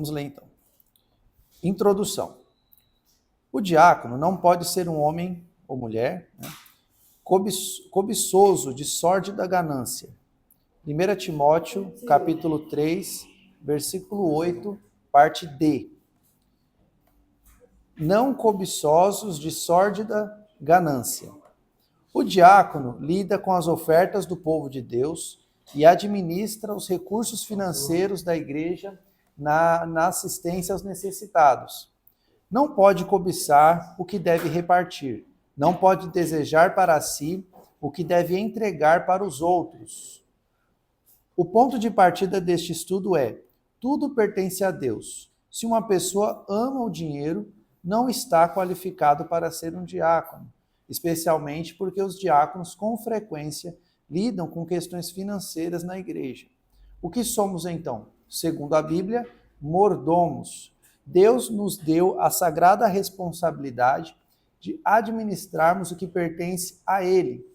Vamos ler então. Introdução. O diácono não pode ser um homem ou mulher, né, cobiçoso de sórdida ganância. 1 Timóteo, capítulo 3, versículo 8, parte D. Não cobiçosos de sórdida ganância. O diácono lida com as ofertas do povo de Deus e administra os recursos financeiros da igreja na assistência aos necessitados. Não pode cobiçar o que deve repartir. Não pode desejar para si o que deve entregar para os outros. O ponto de partida deste estudo é: tudo pertence a Deus. Se uma pessoa ama o dinheiro, não está qualificado para ser um diácono, especialmente porque os diáconos, com frequência, lidam com questões financeiras na igreja. O que somos então? Segundo a Bíblia, mordomos. Deus nos deu a sagrada responsabilidade de administrarmos o que pertence a Ele.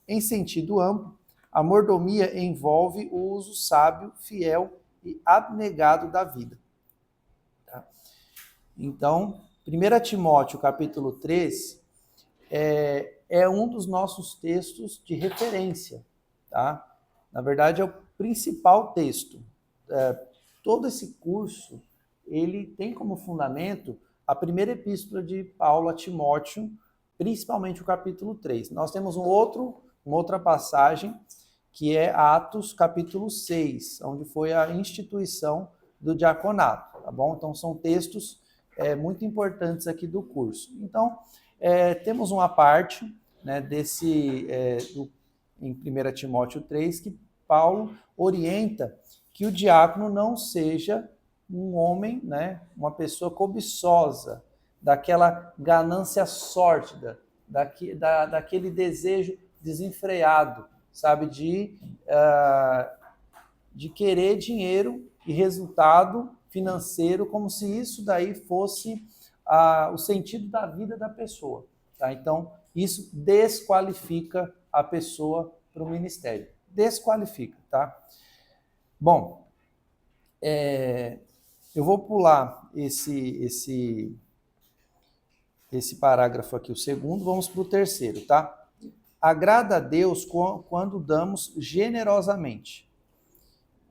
Em sentido amplo, a mordomia envolve o uso sábio, fiel e abnegado da vida. Tá? Então, 1 Timóteo, capítulo 3, é um dos nossos textos de referência. Tá? Na verdade, é o principal texto. Todo esse curso, ele tem como fundamento a primeira epístola de Paulo a Timóteo, principalmente o capítulo 3. Nós temos uma outra passagem, que é Atos, capítulo 6, onde foi a instituição do diaconato, tá bom? Então, são textos muito importantes aqui do curso. Então, temos uma parte, né, em 1 Timóteo 3, que Paulo orienta que o diácono não seja um homem, né, uma pessoa cobiçosa, daquela ganância sórdida, daquele desejo desenfreado, sabe, de querer dinheiro e resultado financeiro, como se isso daí fosse o sentido da vida da pessoa. Tá? Então, isso desqualifica a pessoa para o ministério. Desqualifica, tá? Bom, eu vou pular esse parágrafo aqui, o segundo, vamos para o terceiro, tá? Agrada a Deus quando damos generosamente.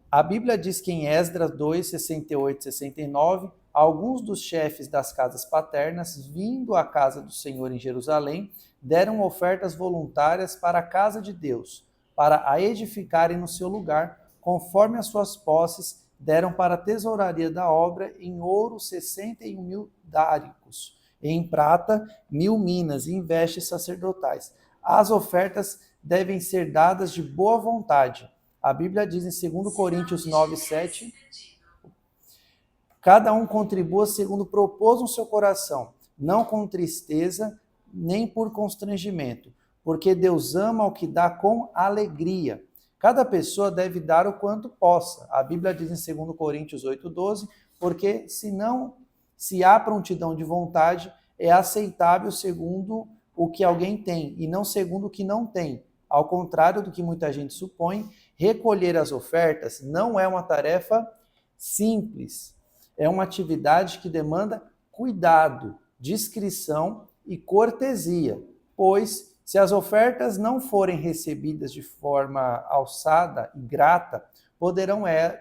A Bíblia diz que em Esdras 2, 68 e 69, alguns dos chefes das casas paternas, vindo à casa do Senhor em Jerusalém, deram ofertas voluntárias para a casa de Deus, para a edificarem no seu lugar, conforme as suas posses, deram para a tesouraria da obra em ouro 61.000 dáricos, em prata 1.000 minas e em vestes sacerdotais. As ofertas devem ser dadas de boa vontade. A Bíblia diz em 2 Coríntios 9, 7, cada um contribua segundo propôs no seu coração, não com tristeza, nem por constrangimento, porque Deus ama o que dá com alegria. Cada pessoa deve dar o quanto possa. A Bíblia diz em 2 Coríntios 8, 12, porque se há prontidão de vontade, é aceitável segundo o que alguém tem, e não segundo o que não tem. Ao contrário do que muita gente supõe, recolher as ofertas não é uma tarefa simples. É uma atividade que demanda cuidado, discrição e cortesia, pois se as ofertas não forem recebidas de forma alçada e grata,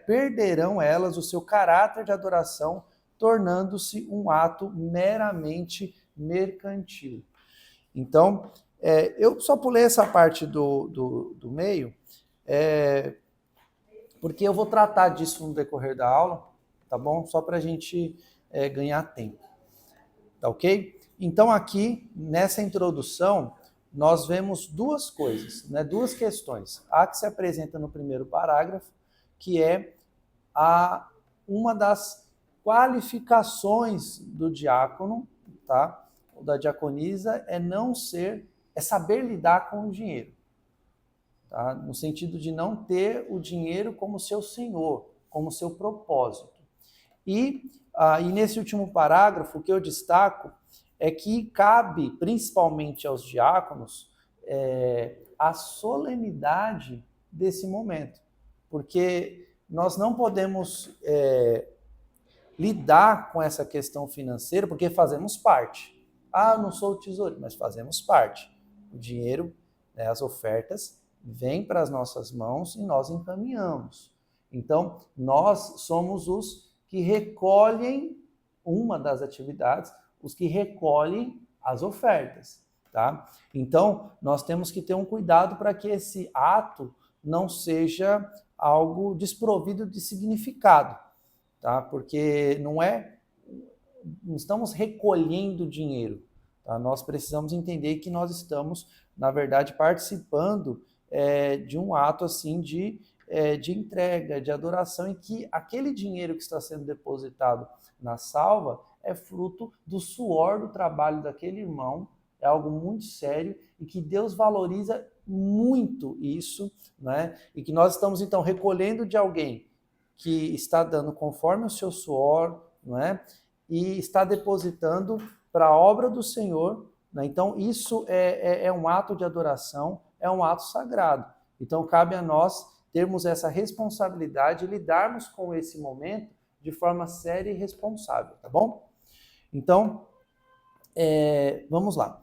perderão elas o seu caráter de adoração, tornando-se um ato meramente mercantil. Então, eu só pulei essa parte do meio, porque eu vou tratar disso no decorrer da aula, tá bom? Só para a gente ganhar tempo, tá ok? Então, aqui, nessa introdução, nós vemos duas coisas, né? Duas questões. A que se apresenta no primeiro parágrafo, que é uma das qualificações do diácono, tá? Ou da diaconisa, é saber lidar com o dinheiro. Tá? No sentido de não ter o dinheiro como seu senhor, como seu propósito. E nesse último parágrafo, o que eu destaco é que cabe, principalmente aos diáconos, a solenidade desse momento. Porque nós não podemos lidar com essa questão financeira, porque fazemos parte. Ah, eu não sou o tesoureiro, mas fazemos parte. O dinheiro, né, as ofertas, vêm para as nossas mãos e nós encaminhamos. Então, nós somos os que recolhem, uma das atividades, os que recolhem as ofertas. Tá? Então, nós temos que ter um cuidado para que esse ato não seja algo desprovido de significado, tá? Porque não estamos recolhendo dinheiro, tá? Nós precisamos entender que nós estamos, na verdade, participando de um ato assim de entrega, de adoração, em que aquele dinheiro que está sendo depositado na salva é fruto do suor do trabalho daquele irmão. É algo muito sério e que Deus valoriza muito isso, né? E que nós estamos, então, recolhendo de alguém que está dando conforme o seu suor, não é? E está depositando para a obra do Senhor, né? Então, isso é um ato de adoração, é um ato sagrado. Então, cabe a nós termos essa responsabilidade e lidarmos com esse momento de forma séria e responsável, tá bom? Então, vamos lá.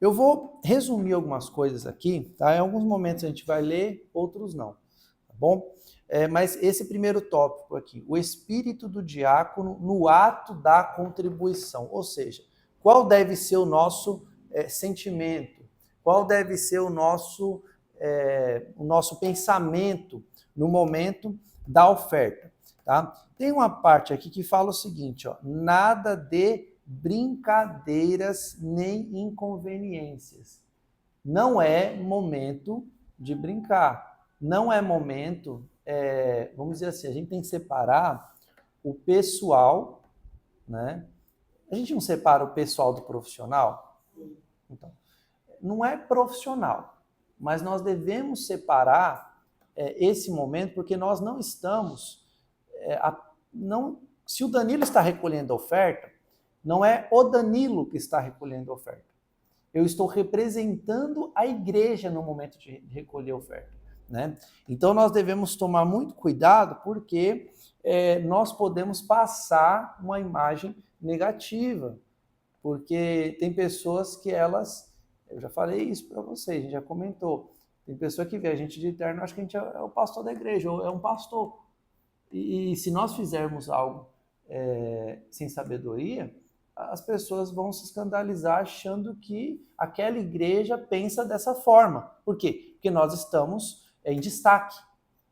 Eu vou resumir algumas coisas aqui, tá? Em alguns momentos a gente vai ler, outros não, tá bom? Mas esse primeiro tópico aqui, o espírito do diácono no ato da contribuição, ou seja, qual deve ser o nosso sentimento, qual deve ser o nosso pensamento no momento da oferta, tá? Tem uma parte aqui que fala o seguinte, ó, nada de brincadeiras nem inconveniências. Não é momento de brincar. Não é momento, vamos dizer assim, a gente tem que separar o pessoal, né? A gente não separa o pessoal do profissional? Então, não é profissional, mas nós devemos separar esse momento, porque nós não estamos... se o Danilo está recolhendo a oferta, não é o Danilo que está recolhendo a oferta. Eu estou representando a igreja no momento de recolher a oferta, né? Então nós devemos tomar muito cuidado, porque nós podemos passar uma imagem negativa, porque tem pessoas que eu já falei isso para vocês, a gente já comentou, tem pessoa que vê a gente de terno, acha que a gente é o pastor da igreja, ou é um pastor. E se nós fizermos algo sem sabedoria, as pessoas vão se escandalizar achando que aquela igreja pensa dessa forma. Por quê? Porque nós estamos em destaque.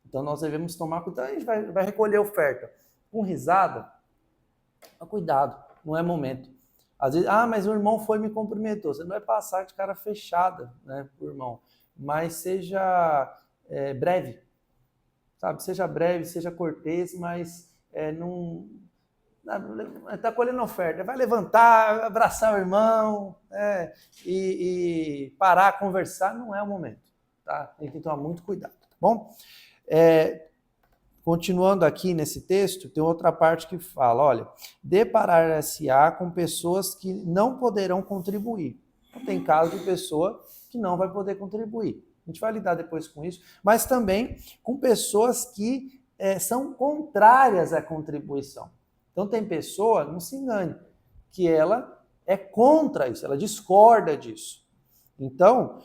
Então nós devemos tomar cuidado. A gente vai recolher oferta com risada. Mas cuidado, não é momento. Às vezes, mas o irmão foi e me cumprimentou. Você não vai passar de cara fechada, né, pro irmão. Mas seja breve, sabe? Seja breve, seja cortês, mas não... Está colhendo oferta, vai levantar, abraçar o irmão e parar, conversar, não é o momento, tá? Tem que tomar muito cuidado, tá bom? Continuando aqui nesse texto, tem outra parte que fala, olha, deparar-se-á com pessoas que não poderão contribuir. Então, tem caso de pessoa que não vai poder contribuir. A gente vai lidar depois com isso, mas também com pessoas que são contrárias à contribuição. Então tem pessoa, não se engane, que ela é contra isso, ela discorda disso. Então,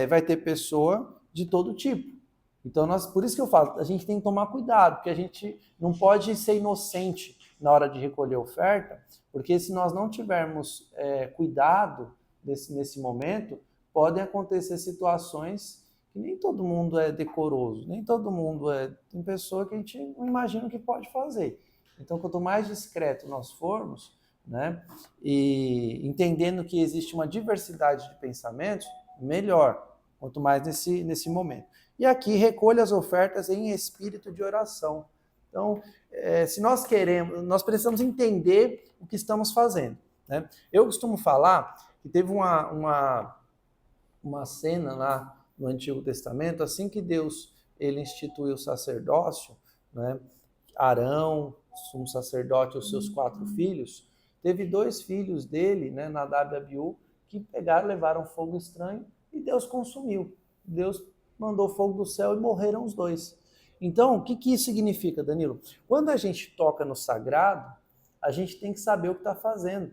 vai ter pessoa de todo tipo. Então, por isso que eu falo, a gente tem que tomar cuidado, porque a gente não pode ser inocente na hora de recolher oferta, porque se nós não tivermos cuidado nesse momento, podem acontecer situações que nem todo mundo é decoroso, nem todo mundo tem pessoa que a gente não imagina o que pode fazer. Então, quanto mais discreto nós formos, né, e entendendo que existe uma diversidade de pensamentos, melhor, quanto mais nesse momento. E aqui, recolha as ofertas em espírito de oração. Então, se nós queremos, nós precisamos entender o que estamos fazendo, né? Eu costumo falar que teve uma cena lá no Antigo Testamento, assim que Deus ele instituiu o sacerdócio, né, Arão, sumo sacerdote, os seus 4 filhos, teve 2 filhos dele, né, Nadab e Abiú, que pegaram, levaram fogo estranho e Deus consumiu. Deus mandou fogo do céu e morreram os 2. Então, o que isso significa, Danilo? Quando a gente toca no sagrado, a gente tem que saber o que está fazendo,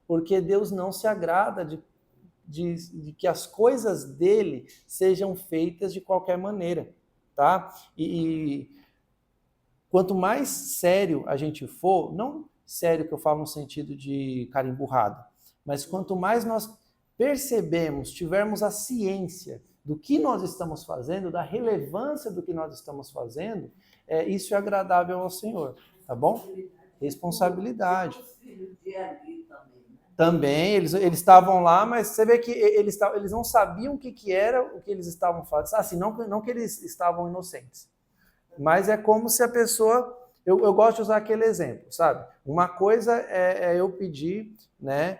porque Deus não se agrada de que as coisas dele sejam feitas de qualquer maneira, tá? E quanto mais sério a gente for, não sério que eu falo no sentido de cara emburrado, mas quanto mais nós percebemos, tivermos a ciência do que nós estamos fazendo, da relevância do que nós estamos fazendo, isso é agradável ao Senhor, tá bom? Responsabilidade. Também, eles estavam lá, mas você vê que eles não sabiam o que era o que eles estavam fazendo. Assim, não que eles estavam inocentes, mas é como se a pessoa... Eu gosto de usar aquele exemplo, sabe? Uma coisa é eu pedir, né,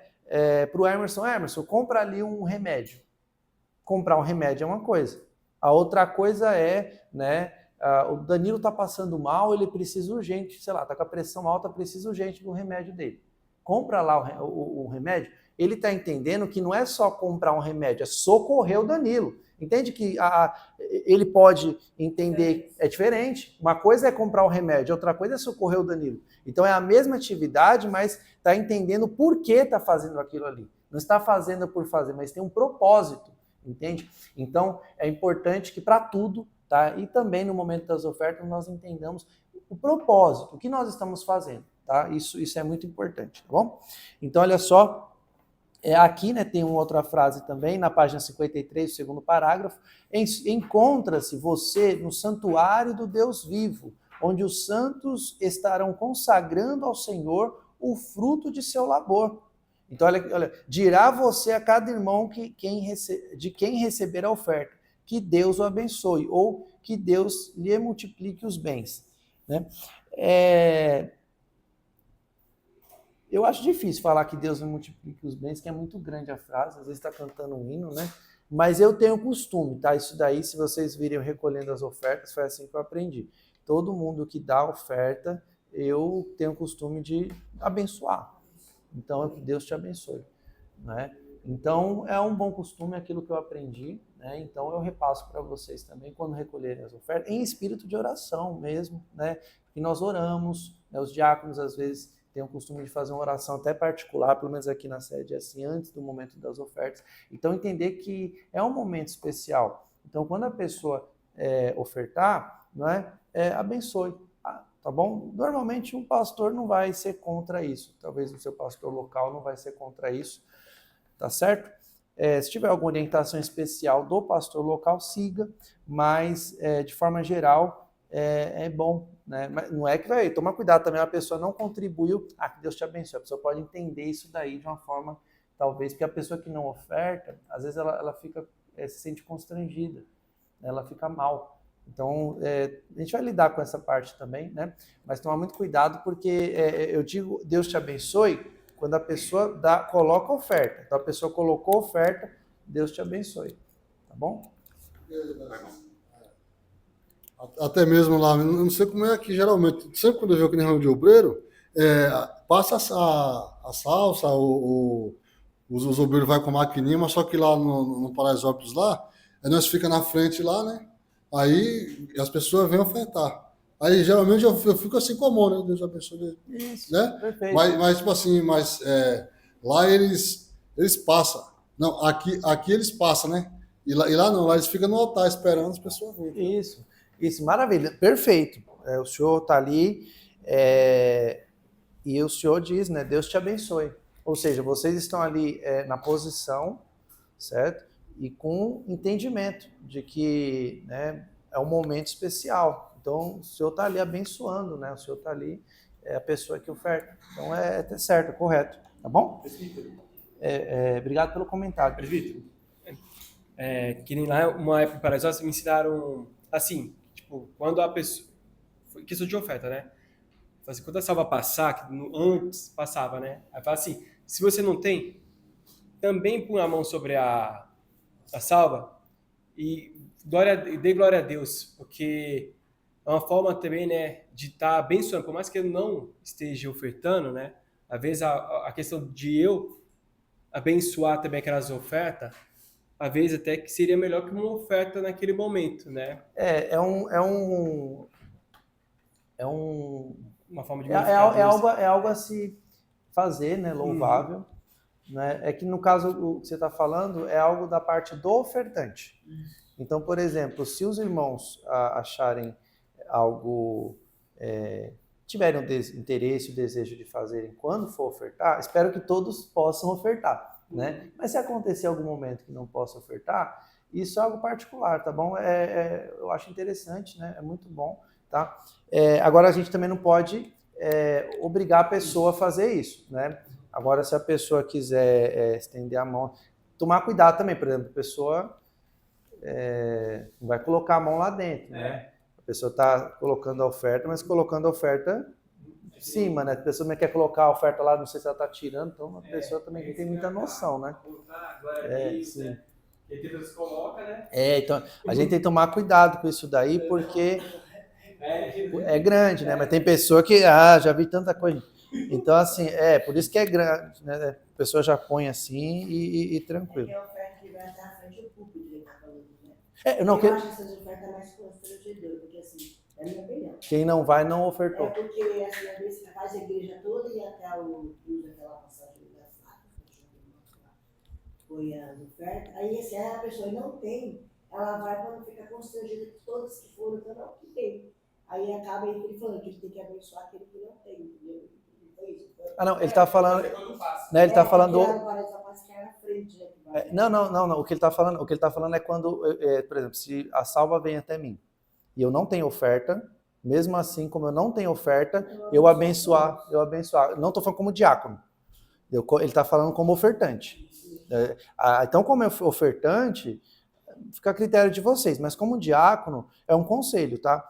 para o Emerson, compra ali um remédio. Comprar um remédio é uma coisa. A outra coisa é, né, o Danilo está passando mal, ele precisa urgente, sei lá, está com a pressão alta, precisa urgente do remédio dele. Compra lá o remédio, ele está entendendo que não é só comprar um remédio, é socorrer o Danilo. Entende que ele pode entender, é diferente. Uma coisa é comprar o remédio, outra coisa é socorrer o Danilo. Então é a mesma atividade, mas está entendendo por que está fazendo aquilo ali. Não está fazendo por fazer, mas tem um propósito, entende? Então é importante que para tudo, tá? E também no momento das ofertas nós entendamos o propósito, o que nós estamos fazendo, tá? Isso é muito importante, tá bom? Então olha só. Aqui, né, tem uma outra frase também, na página 53, segundo parágrafo, encontra-se você no santuário do Deus vivo, onde os santos estarão consagrando ao Senhor o fruto de seu labor. Então, olha, dirá você a cada irmão de quem receber a oferta, que Deus o abençoe, ou que Deus lhe multiplique os bens. Né? Eu acho difícil falar que Deus multiplique os bens, que é muito grande a frase, às vezes está cantando um hino, né? Mas eu tenho costume, tá? Isso daí, se vocês virem eu recolhendo as ofertas, foi assim que eu aprendi. Todo mundo que dá oferta, eu tenho costume de abençoar. Então, que Deus te abençoe, né? Então, é um bom costume aquilo que eu aprendi, né? Então, eu repasso para vocês também, quando recolherem as ofertas, em espírito de oração mesmo, né? Porque nós oramos, né? Os diáconos, às vezes, tem o costume de fazer uma oração até particular, pelo menos aqui na sede, assim, antes do momento das ofertas. Então, entender que é um momento especial. Então, quando a pessoa ofertar, não é, abençoe, tá bom? Normalmente, um pastor não vai ser contra isso. Talvez o seu pastor local não vai ser contra isso, tá certo? Se tiver alguma orientação especial do pastor local, siga, mas, de forma geral, é bom, né? Mas não é que vai tomar cuidado também, a pessoa não contribuiu, que Deus te abençoe. A pessoa pode entender isso daí de uma forma, talvez, porque a pessoa que não oferta, às vezes ela fica, se sente constrangida, né? Ela fica mal. Então, a gente vai lidar com essa parte também, né? Mas tomar muito cuidado, porque eu digo Deus te abençoe quando a pessoa coloca oferta. Então, a pessoa colocou oferta, Deus te abençoe, tá bom? Até mesmo lá, eu não sei como é aqui, geralmente, sempre quando eu vejo aqui na reunião de obreiro, passa a salsa, os obreiros vai com a maquininha, mas só que lá no Paraisópolis lá, nós fica na frente lá, né? Aí as pessoas vêm ofertar. Aí geralmente eu fico assim comum, né? Deus abençoe. Isso, Né? perfeito. Mas tipo assim, lá eles passam. Não, aqui eles passam, né? E lá não, lá eles ficam no altar esperando as pessoas virem. Isso, maravilha, perfeito. O senhor está ali e o senhor diz, né? Deus te abençoe. Ou seja, vocês estão ali na posição, certo? E com entendimento de que, né, é um momento especial. Então, o senhor está ali abençoando, né? O senhor está ali, é a pessoa que oferta. Então, é certo, correto. Tá bom? Obrigado pelo comentário. Presbítero, que nem lá, uma época para nós me ensinaram assim, tipo, quando a pessoa... Foi questão de oferta, né? Assim, quando a salva passar, que antes passava, né? Aí fala assim, se você não tem, também põe a mão sobre a salva e dê glória a Deus, porque é uma forma também, né, de estar abençoando, por mais que eu não esteja ofertando, né? Às vezes a questão de eu abençoar também aquelas ofertas, às vezes até que seria melhor que uma oferta naquele momento, né? É um uma forma de É, glorificar Deus. é algo a se fazer, né? Louvável. Né? É que no caso o que você está falando é algo da parte do ofertante. Então, por exemplo, se os irmãos acharem algo, tiverem interesse, o desejo de fazerem quando for ofertar, espero que todos possam ofertar, né? Mas se acontecer algum momento que não possa ofertar, isso é algo particular, tá bom? Eu acho interessante, né? É muito bom, tá? Agora a gente também não pode obrigar a pessoa a fazer isso, né? Agora, se a pessoa quiser estender a mão, tomar cuidado também, por exemplo, a pessoa não vai colocar a mão lá dentro, né? A pessoa está colocando a oferta, mas colocando a oferta em cima, né? A pessoa também quer colocar a oferta lá, não sei se ela está tirando, então a pessoa também não tem muita noção, né? Sim. E Deus coloca, né? Então a gente tem que tomar cuidado com isso daí, porque é grande, né? Mas tem pessoa que, já vi tanta coisa. Então, assim, por isso que é grande, né? A pessoa já põe assim e tranquilo. É que a oferta que vai estar à frente do púlpito, ele está falando, né? Não, eu acho que essas ofertas é mais constrangedor, porque assim, é a minha opinião. Quem não vai, não ofertou. Porque assim, às vezes você faz a igreja toda e até usa aquela passagem da faca, põe as ofertas, aí se a pessoa não tem, ela vai para não ficar constrangida que todos que foram, então não que tem. Aí acaba ele falando que ele tem que abençoar aquele que não tem, entendeu? Não, ele está falando, né? Ele está falando. Não. O que ele está falando é quando, por exemplo, se a salva vem até mim e eu não tenho oferta, mesmo assim, como eu não tenho oferta, eu abençoar. Não estou falando como diácono. Ele está falando como ofertante. Então, como ofertante, fica a critério de vocês, mas como diácono, é um conselho, tá?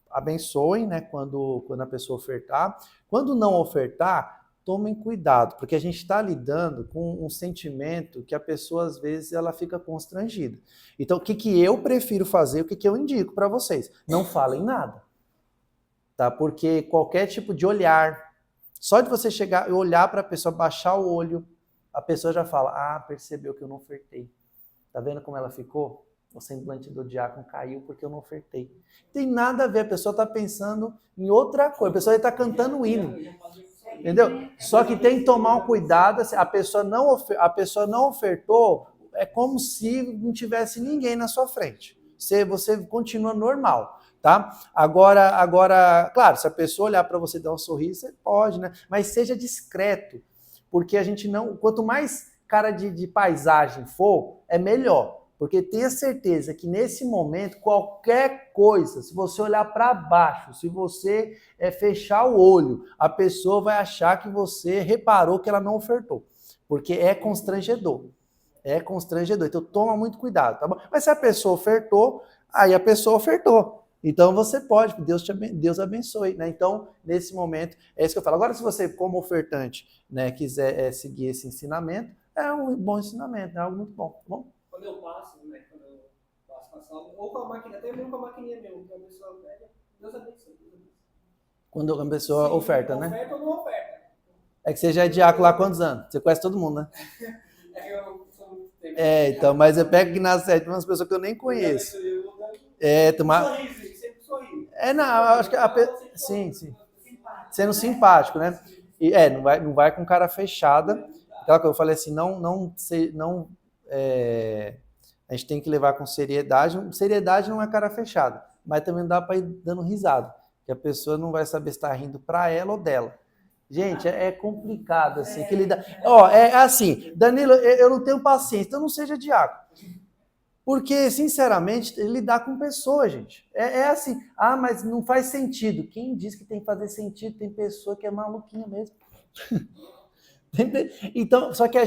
Abençoem, né, quando a pessoa ofertar. Quando não ofertar, tomem cuidado, porque a gente está lidando com um sentimento que a pessoa, às vezes, ela fica constrangida. Então, o que eu prefiro fazer, o que eu indico para vocês? Não falem nada, tá? Porque qualquer tipo de olhar, só de você chegar e olhar para a pessoa, baixar o olho, a pessoa já fala, percebeu que eu não ofertei. Tá vendo como ela ficou? O semblante do diácono caiu porque eu não ofertei. Tem nada a ver, a pessoa está pensando em outra coisa, a pessoa está cantando um hino. Entendeu? Só que tem que tomar um cuidado, a pessoa não ofertou, é como se não tivesse ninguém na sua frente. Você continua normal, tá? Agora, claro, se a pessoa olhar para você e dar um sorriso, você pode, né? Mas seja discreto, porque a gente não... Quanto mais cara de paisagem for, é melhor. Porque tenha certeza que nesse momento, qualquer coisa, se você olhar para baixo, se você fechar o olho, a pessoa vai achar que você reparou que ela não ofertou. Porque é constrangedor. Então toma muito cuidado, tá bom? Mas se a pessoa ofertou, aí a pessoa ofertou. Então você pode, Deus abençoe, né? Então, nesse momento, é isso que eu falo. Agora, se você, como ofertante, né, quiser seguir esse ensinamento, é um bom ensinamento, é algo muito bom, tá bom? Quando eu passo com a salva, ou com a máquina, até mesmo com a maquininha mesmo, que a pessoa pega, Deus abençoe. Quando a pessoa oferta, né? Oferta ou não oferta. É que você já é diácono lá há quantos anos? Você conhece todo mundo, né? Eu sou muito tempo. Então, mas eu pego aqui na sede umas pessoas que eu nem conheço. Sorriso, sempre sorriso. Não, eu acho que sim. Sendo simpático, né? E não vai com cara fechada. Aquela coisa, eu falei assim, a gente tem que levar com seriedade. Seriedade não é cara fechada, mas também não dá para ir dando risada, que a pessoa não vai saber se está rindo para ela ou dela. Gente, é complicado, assim, que lidar. É assim, Danilo, eu não tenho paciência, então não seja diácono. Porque, sinceramente, lidar com pessoas, gente. É assim, mas não faz sentido. Quem diz que tem que fazer sentido, tem pessoa que é maluquinha mesmo. Então, só que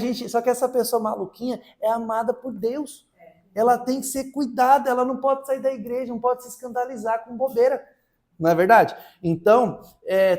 essa pessoa maluquinha é amada por Deus. Ela tem que ser cuidada, ela não pode sair da igreja, não pode se escandalizar com bobeira. Não é verdade? Então,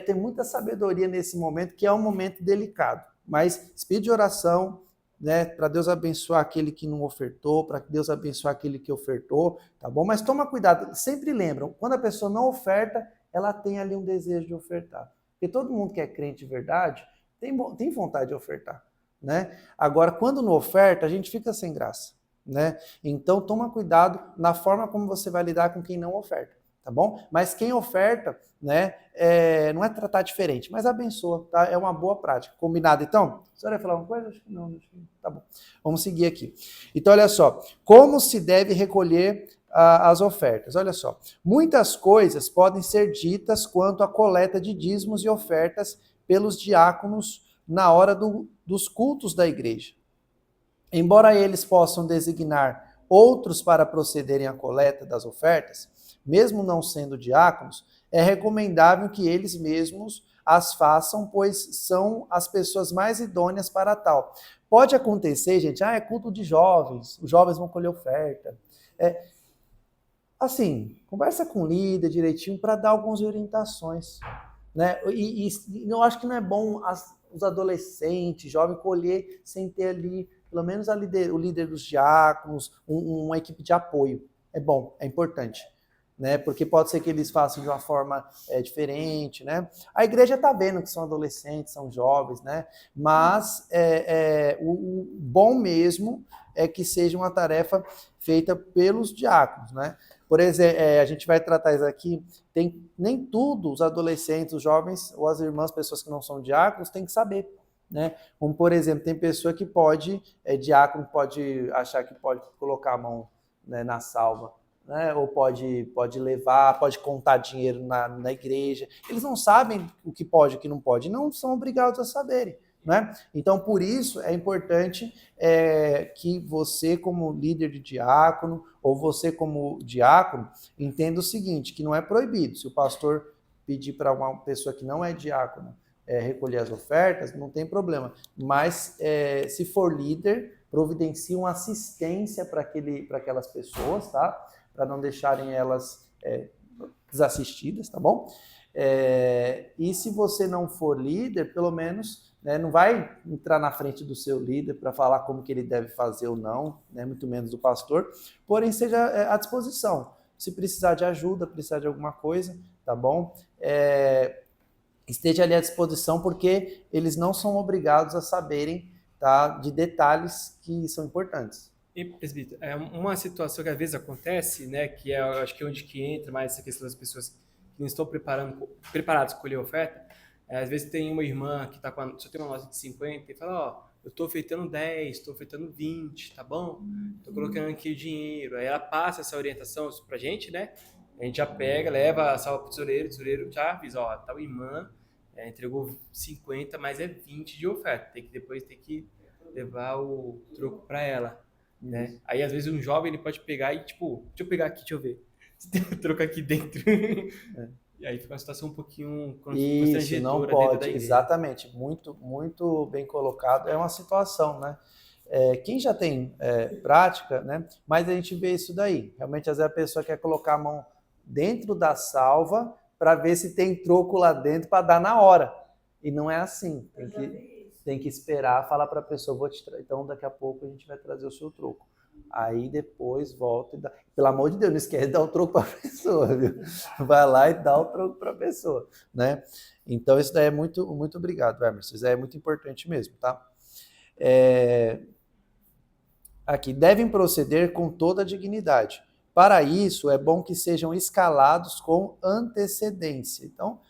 tem muita sabedoria nesse momento, que é um momento delicado. Mas espírito de oração, né, para Deus abençoar aquele que não ofertou, para Deus abençoar aquele que ofertou, tá bom? Mas toma cuidado, sempre lembram, quando a pessoa não oferta, ela tem ali um desejo de ofertar. Porque todo mundo que é crente de verdade tem vontade de ofertar, né? Agora, quando não oferta, a gente fica sem graça, né? Então, toma cuidado na forma como você vai lidar com quem não oferta. tá bom? Mas quem oferta, né, não é tratar diferente, mas abençoa, tá? É uma boa prática. Combinado, então? A senhora ia falar uma coisa? Acho que não. Tá bom. Vamos seguir aqui. Então, olha só. Como se deve recolher as ofertas? Olha só. Muitas coisas podem ser ditas quanto à coleta de dízimos e ofertas pelos diáconos na hora dos cultos da igreja. Embora eles possam designar outros para procederem à coleta das ofertas, mesmo não sendo diáconos, é recomendável que eles mesmos as façam, pois são as pessoas mais idôneas para tal. Pode acontecer, gente, é culto de jovens, os jovens vão colher oferta. Assim, conversa com o líder direitinho para dar algumas orientações, né? E eu acho que não é bom os adolescentes, jovens, colher sem ter ali, pelo menos o líder dos diáconos, uma equipe de apoio. É bom, é importante, né? Porque pode ser que eles façam de uma forma diferente, né? A igreja está vendo que são adolescentes, são jovens, né? Mas o bom mesmo é que seja uma tarefa feita pelos diáconos, né? Por exemplo, a gente vai tratar isso aqui, nem tudo os adolescentes, os jovens ou as irmãs, pessoas que não são diáconos, têm que saber, né? Como, por exemplo, tem pessoa que diácono pode achar que pode colocar a mão, né, na salva, né? Ou pode levar, pode contar dinheiro na igreja. Eles não sabem o que pode e o que não pode, não são obrigados a saberem, né? Então, por isso, é importante que você, como líder de diácono, ou você, como diácono, entenda o seguinte, que não é proibido. Se o pastor pedir para uma pessoa que não é diácono recolher as ofertas, não tem problema. Mas, se for líder, providencie uma assistência para aquelas pessoas, tá? Para não deixarem elas desassistidas, tá bom? E se você não for líder, pelo menos, né, não vai entrar na frente do seu líder para falar como que ele deve fazer ou não, né, muito menos do pastor, porém seja à disposição. Se precisar de ajuda, precisar de alguma coisa, tá bom? Esteja ali à disposição, porque eles não são obrigados a saberem, tá, de detalhes que são importantes. E, presbítero, uma situação que às vezes acontece, né, que eu acho que é onde que entra mais essa questão das pessoas que não estão preparadas para escolher a oferta. Às vezes tem uma irmã que só tem uma nota de 50 e fala, eu estou ofertando 10, estou ofertando 20, tá bom? Estou colocando aqui o dinheiro. Aí ela passa essa orientação pra gente, né? A gente já pega, leva a salva pro tesoureiro já avisa, tal irmã entregou 50, mas é 20 de oferta. Depois tem que levar o troco para ela, né? Aí às vezes um jovem ele pode pegar e tipo, deixa eu pegar aqui, deixa eu ver. Se tem um troco aqui dentro. E aí fica uma situação um pouquinho constrangedora. Isso, não dentro pode, da igreja. exatamente, muito, muito bem colocado. É uma situação, né? Quem já tem prática, né? Mas a gente vê isso daí. Realmente, às vezes a pessoa quer colocar a mão dentro da salva para ver se tem troco lá dentro para dar na hora. E não é assim. Tem que esperar, falar para a pessoa, então daqui a pouco a gente vai trazer o seu troco. Aí depois volta e dá. Pelo amor de Deus, não esquece de dar o troco para a pessoa, viu? Vai lá e dá o troco para a pessoa, né? Então, isso daí é muito, muito obrigado, Emerson. Isso daí é muito importante mesmo, tá? Aqui, devem proceder com toda a dignidade. Para isso, é bom que sejam escalados com antecedência. Então,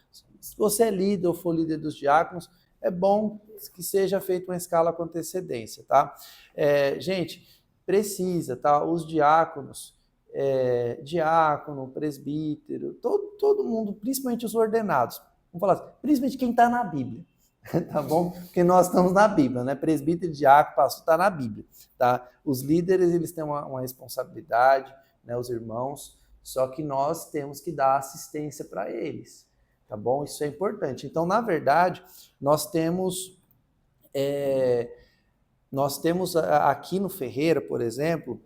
se você é líder ou for líder dos diáconos, é bom que seja feita uma escala com antecedência, tá? Gente, precisa, tá? Os diáconos, diácono, presbítero, todo mundo, principalmente os ordenados, vamos falar assim, principalmente quem está na Bíblia, tá bom? Porque nós estamos na Bíblia, né? Presbítero, diácono, pastor, está na Bíblia, tá? Os líderes, eles têm uma responsabilidade, né? Os irmãos, só que nós temos que dar assistência para eles, tá bom? Isso é importante. Então, na verdade, nós temos aqui no Ferreira, por exemplo,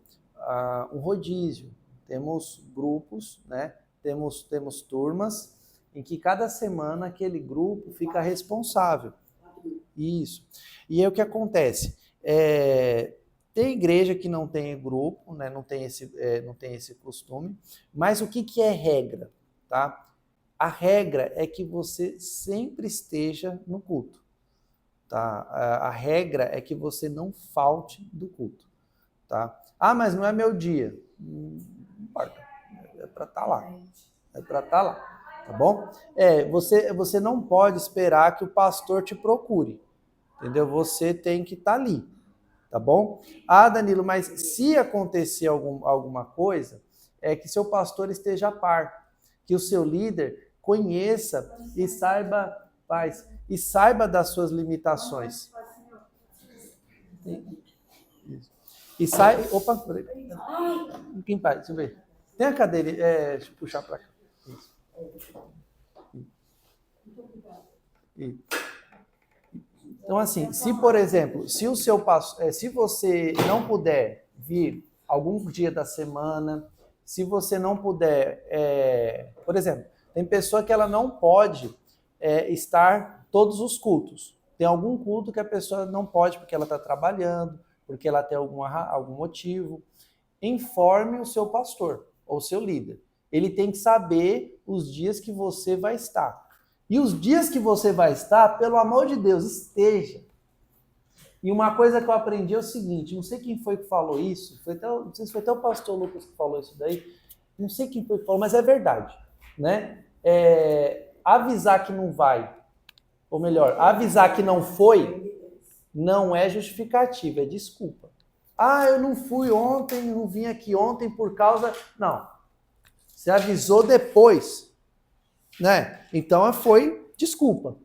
um rodízio. Temos grupos, né? Temos turmas em que cada semana aquele grupo fica responsável. Isso. E aí o que acontece? Tem igreja que não tem grupo, né? Não tem esse costume, mas o que é regra? Tá? A regra é que você sempre esteja no culto. Tá? A regra é que você não falte do culto. Tá? Mas não é meu dia. Não importa. É para estar lá. É para estar lá, tá bom? Você não pode esperar que o pastor te procure, entendeu? Você tem que estar ali, tá bom? Ah, Danilo, mas se acontecer alguma coisa, é que seu pastor esteja a par, que o seu líder conheça e saiba, e saiba das suas limitações. E sai. Opa, peraí. Um pouquinho, pai, deixa eu ver. Tem a cadeira, deixa eu puxar para cá. Isso. Então, assim, se, por exemplo, se você não puder vir algum dia da semana, se você não puder, por exemplo, tem pessoa que ela não pode estar todos os cultos. Tem algum culto que a pessoa não pode porque ela está trabalhando, porque ela tem algum motivo. Informe o seu pastor ou seu líder. Ele tem que saber os dias que você vai estar. E os dias que você vai estar, pelo amor de Deus, esteja. E uma coisa que eu aprendi é o seguinte, não sei quem foi que falou isso, não sei se foi até o pastor Lucas que falou isso daí, não sei quem foi que falou, mas é verdade, né? Avisar que não vai, ou melhor, avisar que não foi, não é justificativa, é desculpa. Ah, eu não fui ontem, não vim aqui ontem por causa... Não, você avisou depois, né? Então foi desculpa,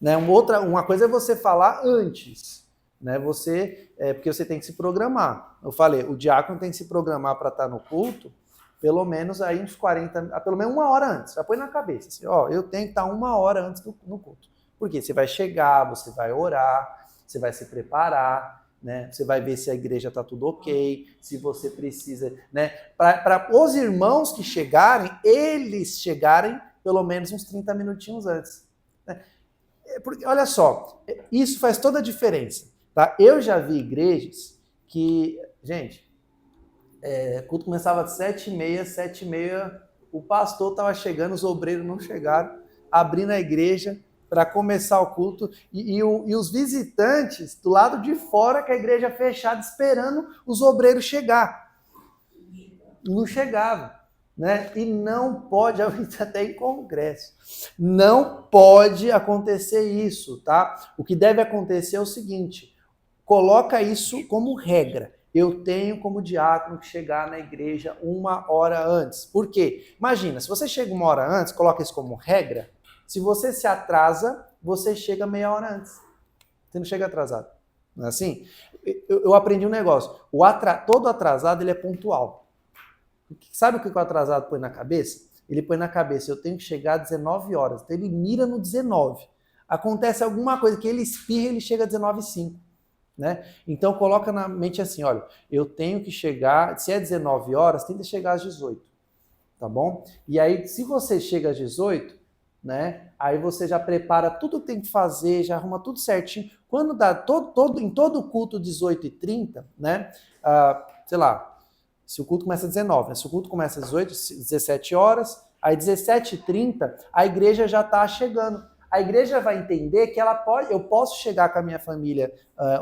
né? Uma coisa é você falar antes, né? Porque você tem que se programar. Eu falei, o diácono tem que se programar para estar no culto, pelo menos aí uns 40, pelo menos 1 hora antes. Já põe na cabeça, assim, eu tenho que estar 1 hora antes no culto. Porque você vai chegar, você vai orar, você vai se preparar, né? Você vai ver se a igreja está tudo ok, se você precisa, né? Para os irmãos que chegarem, eles chegarem pelo menos uns 30 minutinhos antes. Né? Porque, olha só, isso faz toda a diferença. Tá? Eu já vi igrejas que, gente, o culto começava às 7h30, o pastor estava chegando, os obreiros não chegaram, abrindo a igreja para começar o culto, e os visitantes do lado de fora, com a igreja fechada, esperando os obreiros chegar. Não chegavam. Né? E não pode, até em congresso, não pode acontecer isso, tá? O que deve acontecer é o seguinte, coloca isso como regra. Eu tenho como diácono que chegar na igreja 1 hora antes. Por quê? Imagina, se você chega 1 hora antes, coloca isso como regra, se você se atrasa, você chega meia hora antes. Você não chega atrasado. Não é assim? Eu aprendi um negócio, todo atrasado ele é pontual. Sabe o que o atrasado põe na cabeça? Ele põe na cabeça, eu tenho que chegar às 19 horas. Então ele mira no 19. Acontece alguma coisa que ele espirra, ele chega às 19h05. Né? Então coloca na mente assim, olha, eu tenho que chegar, se é 19 horas, tem que chegar às 18. Tá bom? E aí, se você chega às 18, né? Aí você já prepara tudo que tem que fazer, já arruma tudo certinho. Quando dá em todo culto 18h30, né? Sei lá, se o culto começa às 19, né? Se o culto começa às 17 horas, aí 17h30, a igreja já está chegando. A igreja vai entender que eu posso chegar com a minha família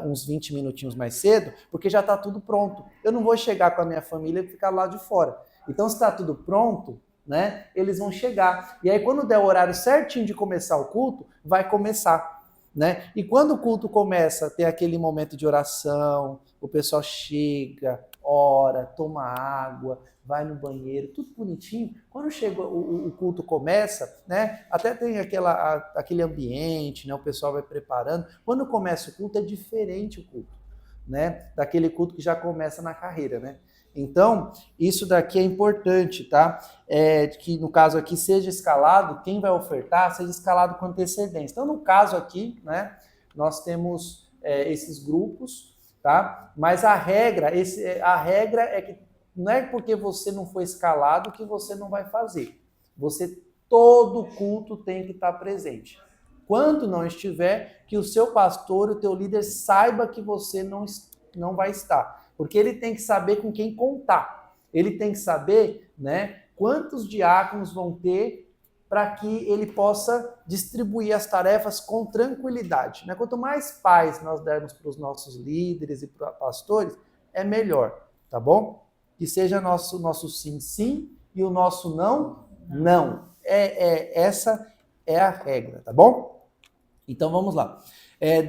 uns 20 minutinhos mais cedo, porque já está tudo pronto. Eu não vou chegar com a minha família e ficar lá de fora. Então, se está tudo pronto, né, eles vão chegar. E aí, quando der o horário certinho de começar o culto, vai começar. Né? E quando o culto começa, tem aquele momento de oração, o pessoal chega, ora, toma água, vai no banheiro, tudo bonitinho. Quando chega o culto começa, né? Até tem aquele ambiente, né? O pessoal vai preparando. Quando começa o culto é diferente o culto, né? Daquele culto que já começa na carreira, né? Então, isso daqui é importante, tá? Que no caso aqui seja escalado, quem vai ofertar seja escalado com antecedência. Então, no caso aqui, né? Nós temos esses grupos, tá? Mas a regra é que não é porque você não foi escalado que você não vai fazer. Todo culto tem que estar presente. Quando não estiver, que o seu pastor, o teu líder saiba que você não vai estar. Porque ele tem que saber com quem contar. Ele tem que saber, né, quantos diáconos vão ter para que ele possa distribuir as tarefas com tranquilidade. Né? Quanto mais paz nós dermos para os nossos líderes e para pastores, é melhor, tá bom? Que seja nosso sim, sim, e o nosso não, Não. Essa é a regra, tá bom? Então vamos lá.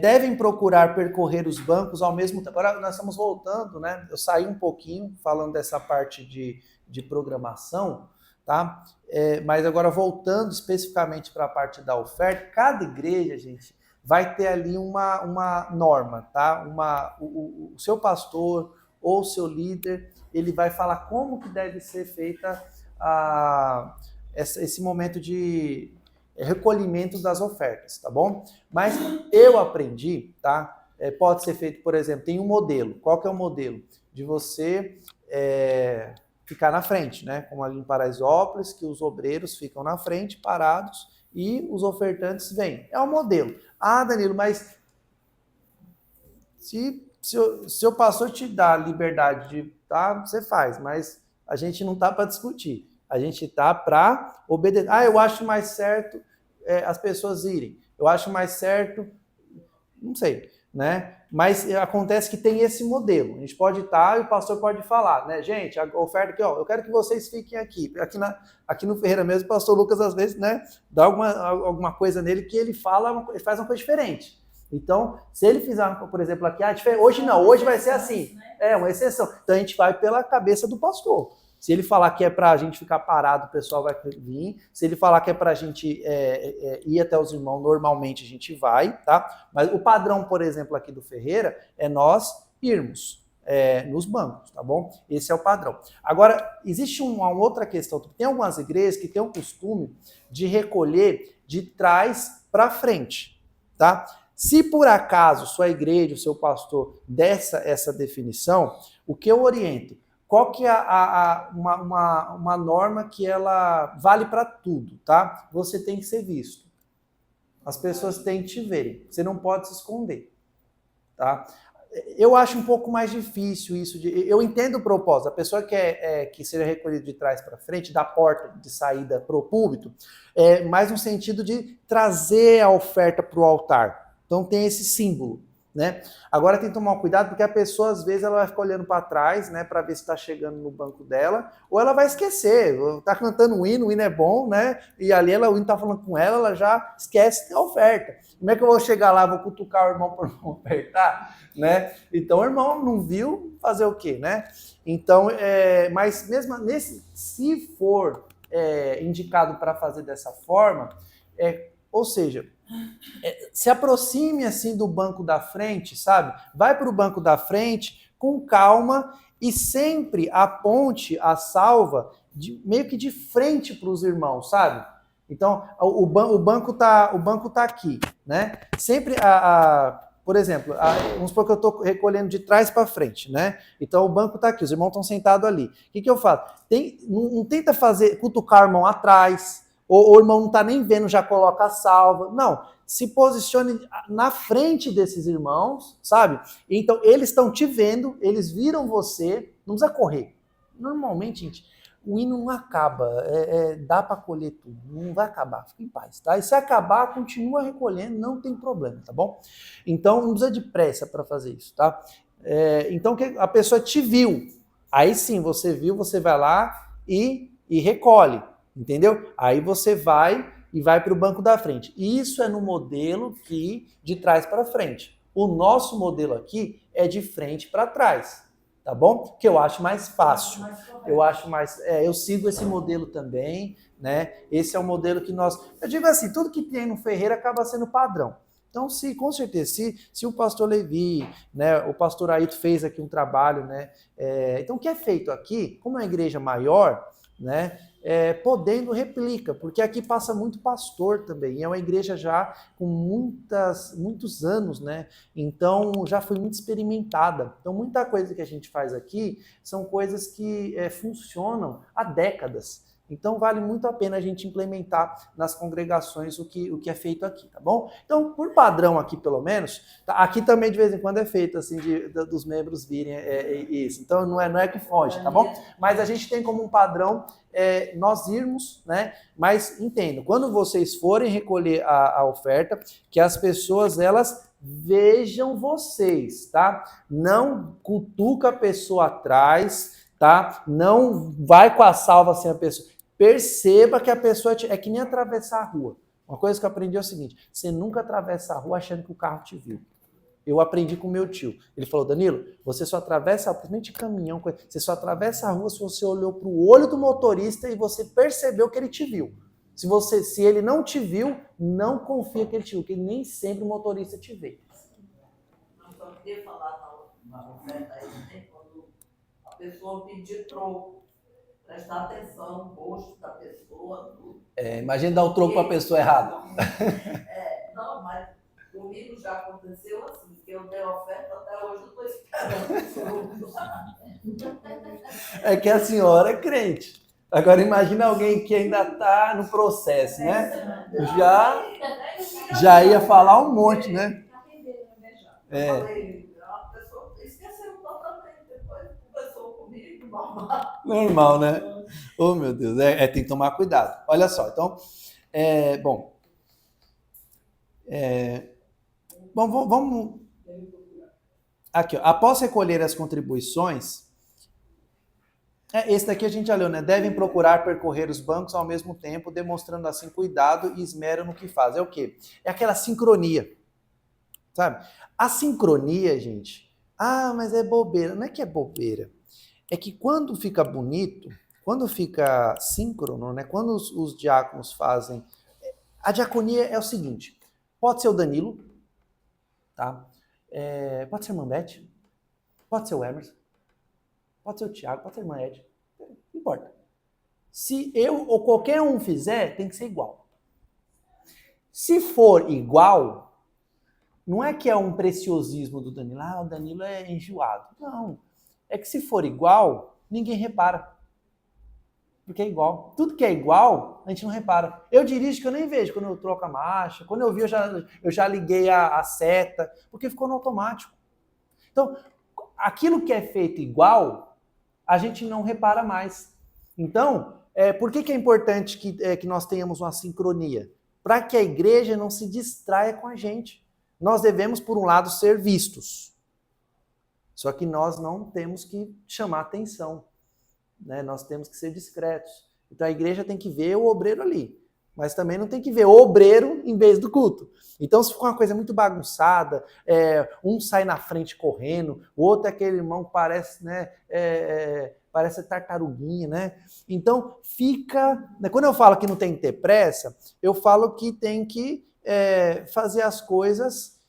Devem procurar percorrer os bancos ao mesmo tempo. Agora nós estamos voltando, né? Eu saí um pouquinho falando dessa parte de programação, tá? Mas agora voltando especificamente para a parte da oferta, cada igreja, gente, vai ter ali uma norma, tá? O seu pastor ou o seu líder, ele vai falar como que deve ser feita esse momento de recolhimento das ofertas, tá bom? Mas eu aprendi, tá? Pode ser feito, por exemplo, tem um modelo. Qual que é o modelo? De você ficar na frente, né? Como ali em Paraisópolis, que os obreiros ficam na frente, parados, e os ofertantes vêm. É o modelo. Ah, Danilo, mas se o pastor te dá a liberdade de, tá, você faz, mas a gente não tá para discutir. A gente tá para obedecer. Ah, eu acho mais certo as pessoas irem. Eu acho mais certo, não sei, né? Mas acontece que tem esse modelo. A gente pode estar e o pastor pode falar, né? Gente, a oferta aqui, ó, eu quero que vocês fiquem aqui. Aqui no Ferreira mesmo, o pastor Lucas às vezes, né, dá alguma coisa nele que ele fala, ele faz uma coisa diferente. Então, se ele fizer, por exemplo, aqui, hoje não, hoje vai ser assim. É uma exceção. Então a gente vai pela cabeça do pastor. Se ele falar que é para a gente ficar parado, o pessoal vai vir. Se ele falar que é para a gente ir até os irmãos, normalmente a gente vai, tá? Mas o padrão, por exemplo, aqui do Ferreira, é nós irmos nos bancos, tá bom? Esse é o padrão. Agora, existe uma outra questão. Tem algumas igrejas que têm o costume de recolher de trás para frente, tá? Se por acaso sua igreja, o seu pastor, dessa essa definição, o que eu oriento? Qual que é uma norma que ela vale para tudo, tá? Você tem que ser visto. As pessoas têm que te verem. Você não pode se esconder, tá? Eu acho um pouco mais difícil isso. Eu entendo o propósito. A pessoa quer que seja recolhida de trás para frente, da porta de saída para o púlpito, mais no sentido de trazer a oferta para o altar. Então tem esse símbolo, né? Agora tem que tomar cuidado porque a pessoa às vezes ela vai ficar olhando para trás, né, para ver se está chegando no banco dela, ou ela vai esquecer, tá cantando o hino é bom, né? E ali o hino tá falando com ela já esquece a oferta. Como é que eu vou chegar lá, vou cutucar o irmão por não ofertar, né? Então o irmão não viu, fazer o quê, né? Então, mas mesmo se for indicado para fazer dessa forma, ou seja, se aproxime assim do banco da frente, sabe? Vai para o banco da frente com calma e sempre aponte a salva meio que de frente para os irmãos, sabe? Então, o banco tá aqui, né? Sempre por exemplo, vamos supor que eu estou recolhendo de trás para frente, né? Então o banco está aqui, os irmãos estão sentados ali. O que eu faço? Não tenta cutucar o irmão atrás, ou o irmão não está nem vendo, já coloca a salva. Não, se posicione na frente desses irmãos, sabe? Então, eles estão te vendo, eles viram você, não precisa correr. Normalmente, gente, o hino não acaba, dá para colher tudo, não vai acabar, fica em paz, tá? E se acabar, continua recolhendo, não tem problema, tá bom? Então, não precisa de pressa para fazer isso, tá? Então, a pessoa te viu, aí sim, você viu, você vai lá e recolhe. Entendeu? Aí você vai para o banco da frente. Isso é no modelo de trás para frente. O nosso modelo aqui é de frente para trás, tá bom? Que eu acho mais fácil. Eu sigo esse modelo também, né? Esse é o modelo que eu digo assim, tudo que tem no Ferreira acaba sendo padrão. Então, com certeza, se o pastor Levi, né, o pastor Aito fez aqui um trabalho, né? Então, o que é feito aqui, como é uma igreja maior, né? Podendo replica, porque aqui passa muito pastor também, é uma igreja já com muitos anos, né? Então já foi muito experimentada. Então muita coisa que a gente faz aqui são coisas que funcionam há décadas. Então vale muito a pena a gente implementar nas congregações o que é feito aqui, tá bom? Então, por padrão aqui pelo menos, tá, aqui também de vez em quando é feito assim, dos membros virem isso. Então não é que foge, tá bom? Mas a gente tem como um padrão nós irmos, né? Mas entendo, quando vocês forem recolher a oferta, que as pessoas elas vejam vocês, tá? Não cutuca a pessoa atrás, tá? Não vai com a salva sem a pessoa. Perceba que a pessoa é que nem atravessar a rua. Uma coisa que eu aprendi é o seguinte: você nunca atravessa a rua achando que o carro te viu. Eu aprendi com meu tio. Ele falou: Danilo, você só atravessa, principalmente caminhão, você só atravessa a rua se você olhou para o olho do motorista e você percebeu que ele te viu. Se ele não te viu, não confia que ele te viu, porque nem sempre o motorista te vê. Eu só queria falar na oferta aí, né? Quando a pessoa pedir troco, prestar atenção no rosto da pessoa, tudo. Imagina dar o troco para a pessoa errada. Não, mas comigo já aconteceu assim, que eu dei oferta, até hoje eu estou esperando o troco. É que a senhora é crente. Agora imagina alguém que ainda está no processo, né? Já ia falar um monte, né? Eu falei, a pessoa esqueceu totalmente, depois conversou comigo, normal. Normal, né? Oh, meu Deus, tem que tomar cuidado. Olha só, então, vamos... Aqui, ó. Após recolher as contribuições, esse daqui a gente já leu, né? Devem procurar percorrer os bancos ao mesmo tempo, demonstrando assim cuidado e esmero no que faz. É o quê? É aquela sincronia, sabe? A sincronia, gente, mas é bobeira. Não é que é bobeira. É que quando fica bonito, quando fica síncrono, né? Quando os diáconos fazem... A diaconia é o seguinte: pode ser o Danilo, tá? Pode ser a Mambete, pode ser o Emerson, pode ser o Thiago, pode ser a irmã Ed, não importa. Se eu ou qualquer um fizer, tem que ser igual. Se for igual, não é que é um preciosismo do Danilo, o Danilo é enjoado. Não, é que se for igual, ninguém repara. Porque é igual. Tudo que é igual, a gente não repara. Eu dirijo que eu nem vejo quando eu troco a marcha. Quando eu vi, eu já liguei a seta, porque ficou no automático. Então, aquilo que é feito igual, a gente não repara mais. Então, por que é importante que nós tenhamos uma sincronia? Para que a igreja não se distraia com a gente. Nós devemos, por um lado, ser vistos. Só que nós não temos que chamar atenção. Né? Nós temos que ser discretos. Então a igreja tem que ver o obreiro ali, mas também não tem que ver o obreiro em vez do culto. Então se for uma coisa muito bagunçada, um sai na frente correndo, o outro é aquele irmão que parece, né, parece tartaruguinha, né? Então fica... Né? Quando eu falo que não tem que ter pressa, eu falo que tem que fazer as coisas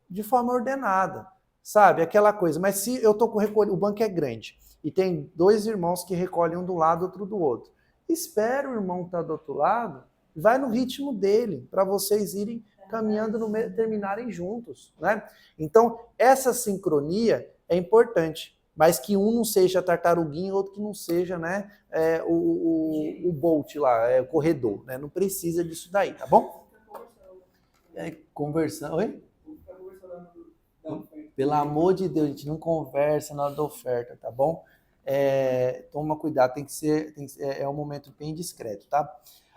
de forma ordenada, sabe? Aquela coisa. Mas se eu tô com o banco é grande, e tem 2 irmãos que recolhem um do lado, outro do outro. Espera o irmão que está do outro lado, vai no ritmo dele, para vocês irem caminhando, terminarem juntos. Né? Então, essa sincronia é importante, mas que um não seja tartaruguinho, outro que não seja, né, o Bolt lá, o corredor. Né? Não precisa disso daí, tá bom? Conversando. Oi? Pelo amor de Deus, a gente não conversa na hora da oferta, tá bom? Toma cuidado, tem que ser um momento bem discreto, tá?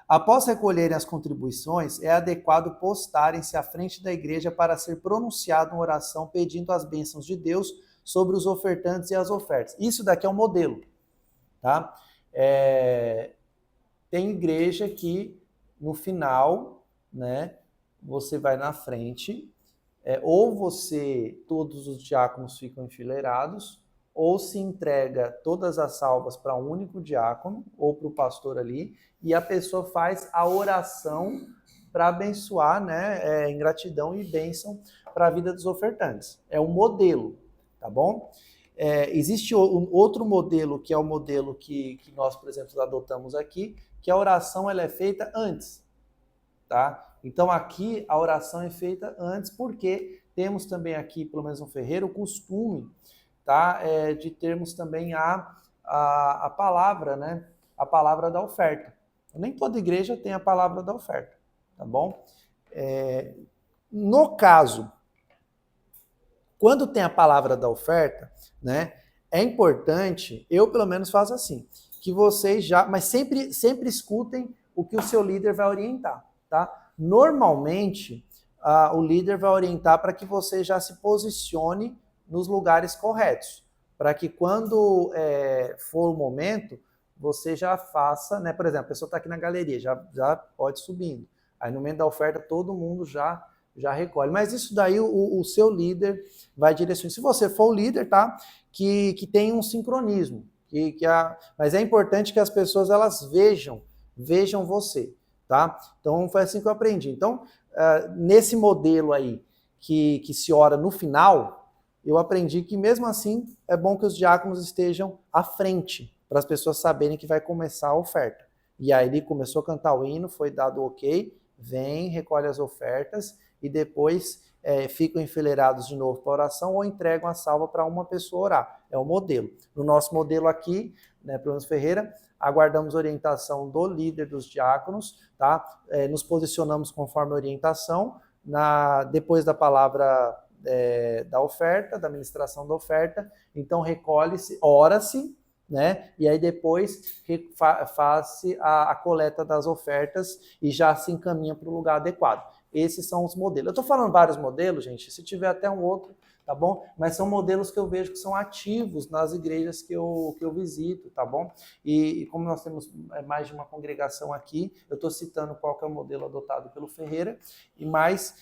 Após recolherem as contribuições, é adequado postarem-se à frente da igreja para ser pronunciada uma oração pedindo as bênçãos de Deus sobre os ofertantes e as ofertas. Isso daqui é um modelo, tá? Tem igreja que no final, né, você vai na frente, ou todos os diáconos ficam enfileirados, ou se entrega todas as salvas para um único diácono, ou para o pastor ali, e a pessoa faz a oração para abençoar, né, em gratidão e bênção para a vida dos ofertantes. É um modelo, tá bom? Existe outro modelo, que é o modelo que nós, por exemplo, adotamos aqui, que a oração ela é feita antes, tá? Então aqui a oração é feita antes, porque temos também aqui, pelo menos no Ferreiro, o costume, tá? De termos também a palavra, né? A palavra da oferta. Nem toda igreja tem a palavra da oferta, tá bom? No caso, quando tem a palavra da oferta, né? É importante, eu pelo menos faço assim, que vocês mas sempre escutem o que o seu líder vai orientar, tá? Normalmente, o líder vai orientar para que você já se posicione nos lugares corretos, para que quando for o momento, você já faça, né? Por exemplo, a pessoa está aqui na galeria, já pode ir subindo. Aí no momento da oferta todo mundo já recolhe. Mas isso daí o seu líder vai direcionar. Se você for o líder, tá? Que tem um sincronismo. Mas é importante que as pessoas elas vejam você, tá? Então foi assim que eu aprendi. Então, nesse modelo aí que se ora no final, eu aprendi que mesmo assim é bom que os diáconos estejam à frente, para as pessoas saberem que vai começar a oferta. E aí ele começou a cantar o hino, foi dado o ok, vem, recolhe as ofertas e depois ficam enfileirados de novo para oração ou entregam a salva para uma pessoa orar. É o modelo. No nosso modelo aqui, né, pelo menos Ferreira, aguardamos orientação do líder dos diáconos, tá? Nos posicionamos conforme a orientação, depois da palavra da oferta, da ministração da oferta, então recolhe-se, ora-se, né? E aí depois faz-se a coleta das ofertas e já se encaminha para o lugar adequado. Esses são os modelos. Eu estou falando vários modelos, gente, se tiver até um outro, tá bom? Mas são modelos que eu vejo que são ativos nas igrejas que eu visito, tá bom? E como nós temos mais de uma congregação aqui, eu estou citando qual que é o modelo adotado pelo Ferreira, mas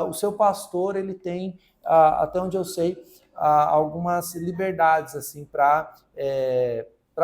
o seu pastor, ele tem, até onde eu sei, algumas liberdades assim para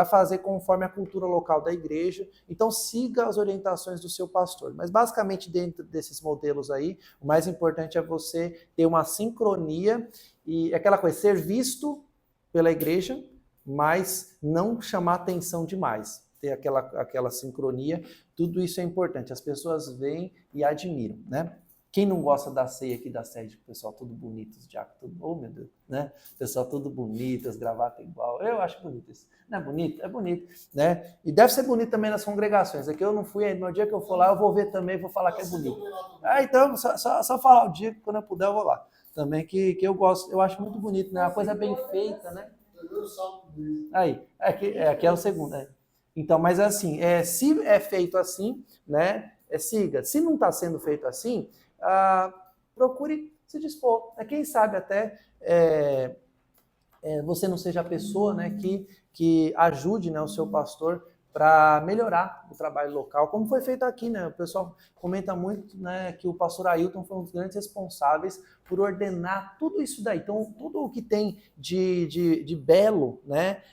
fazer conforme a cultura local da igreja. Então siga as orientações do seu pastor. Mas basicamente dentro desses modelos aí, o mais importante é você ter uma sincronia e aquela coisa, ser visto pela igreja, mas não chamar atenção demais. Ter aquela sincronia, tudo isso é importante. As pessoas veem e admiram, né? Quem não gosta da ceia aqui da sede, o pessoal tudo bonito, os diáconos, tudo, oh meu Deus, né? O pessoal tudo bonito, as gravatas igual. Eu acho bonito isso. Não é bonito? É bonito, né? E deve ser bonito também nas congregações. Aqui eu não fui, no dia que eu for lá, eu vou ver também, vou falar que é bonito. Então, só falar o dia, quando eu puder, eu vou lá. Também que eu gosto, eu acho muito bonito, né? Uma coisa bem feita, né? Aí, aqui é o segundo, né? Então, mas assim, se é feito assim, né? Siga. Se não está sendo feito assim, procure se dispor. Quem sabe até você não seja a pessoa, né, que ajude, né, o seu pastor para melhorar o trabalho local, como foi feito aqui, né? O pessoal comenta muito, né, que o pastor Ailton foi um dos grandes responsáveis por ordenar tudo isso daí. Então, tudo o que tem de belo, né,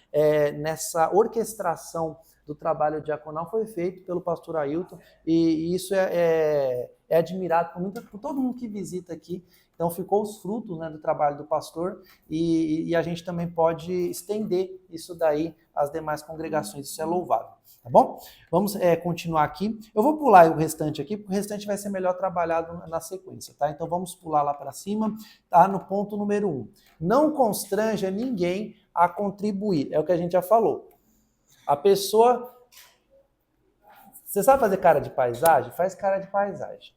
nessa orquestração do trabalho diaconal foi feito pelo pastor Ailton, e isso é admirado por todo mundo que visita aqui. Então ficou os frutos, né, do trabalho do pastor e a gente também pode estender isso daí às demais congregações, isso é louvável, tá bom? Vamos continuar aqui. Eu vou pular o restante aqui, porque o restante vai ser melhor trabalhado na sequência, tá? Então vamos pular lá para cima, tá? No ponto número 1. Não constranja ninguém a contribuir, é o que a gente já falou. A pessoa... Você sabe fazer cara de paisagem? Faz cara de paisagem,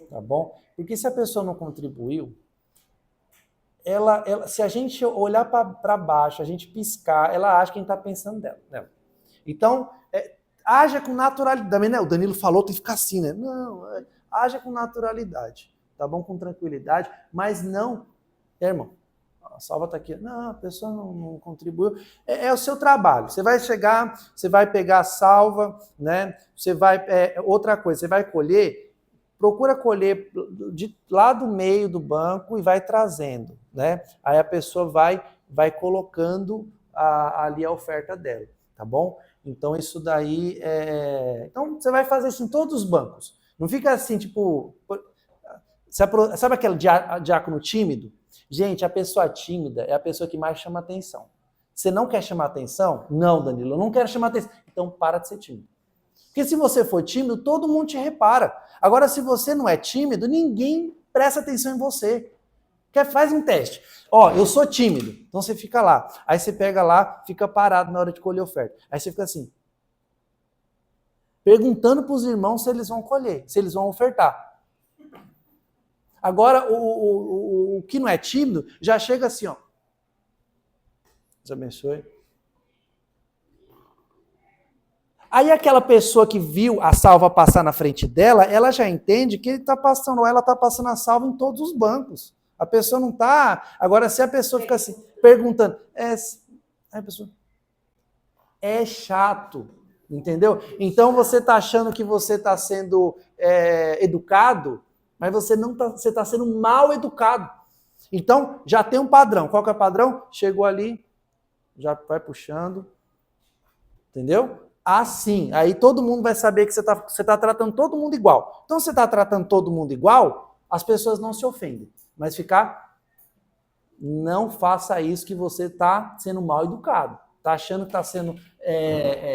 tá bom? Porque se a pessoa não contribuiu, se a gente olhar para baixo, a gente piscar, ela acha que a gente está pensando nela. Então, haja com naturalidade. Também, né? O Danilo falou, tem que ficar assim, né? Não, haja com naturalidade, tá bom? Com tranquilidade, mas não, irmão, a salva está aqui. Não, a pessoa não contribuiu. É o seu trabalho. Você vai chegar, você vai pegar a salva, né? Você vai... outra coisa, você vai colher, procura colher lá do meio do banco e vai trazendo, né? Aí a pessoa vai colocando ali a oferta dela, tá bom? Então isso daí Então você vai fazer isso em todos os bancos. Não fica assim, tipo... Sabe aquele diácono tímido? Gente, a pessoa tímida é a pessoa que mais chama atenção. Você não quer chamar atenção? Não, Danilo, eu não quero chamar atenção. Então para de ser tímido. Porque se você for tímido, todo mundo te repara. Agora, se você não é tímido, ninguém presta atenção em você. Faz um teste. Eu sou tímido. Então você fica lá. Aí você pega lá, fica parado na hora de colher oferta. Aí você fica assim, perguntando para os irmãos se eles vão colher, se eles vão ofertar. Agora, o que não é tímido, já chega assim, ó. Deus abençoe. Aí aquela pessoa que viu a salva passar na frente dela, ela já entende que ela está passando a salva em todos os bancos. A pessoa não está... Agora, se a pessoa fica assim, perguntando... a pessoa... É chato. Entendeu? Então você está achando que você está sendo educado, mas você não tá, você está sendo mal educado. Então já tem um padrão. Qual que é o padrão? Chegou ali, já vai puxando, entendeu? Assim, aí todo mundo vai saber que você tá tratando todo mundo igual. Então, se você está tratando todo mundo igual, as pessoas não se ofendem. Mas não faça isso que você está sendo mal educado. Está achando que está sendo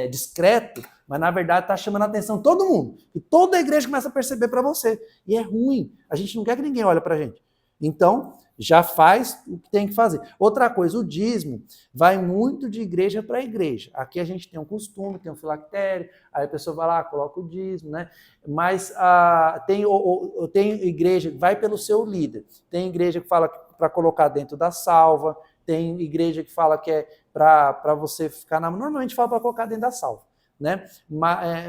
discreto, mas na verdade está chamando a atenção de todo mundo. E toda a igreja começa a perceber para você. E é ruim. A gente não quer que ninguém olhe para a gente. Então, já faz o que tem que fazer. Outra coisa, o dízimo vai muito de igreja para igreja. Aqui a gente tem um costume, tem um filactério, aí a pessoa vai lá, coloca o dízimo, né? Mas tem igreja que vai pelo seu líder. Tem igreja que fala para colocar dentro da salva, tem igreja que fala que é para você ficar na... Normalmente fala para colocar dentro da salva, né?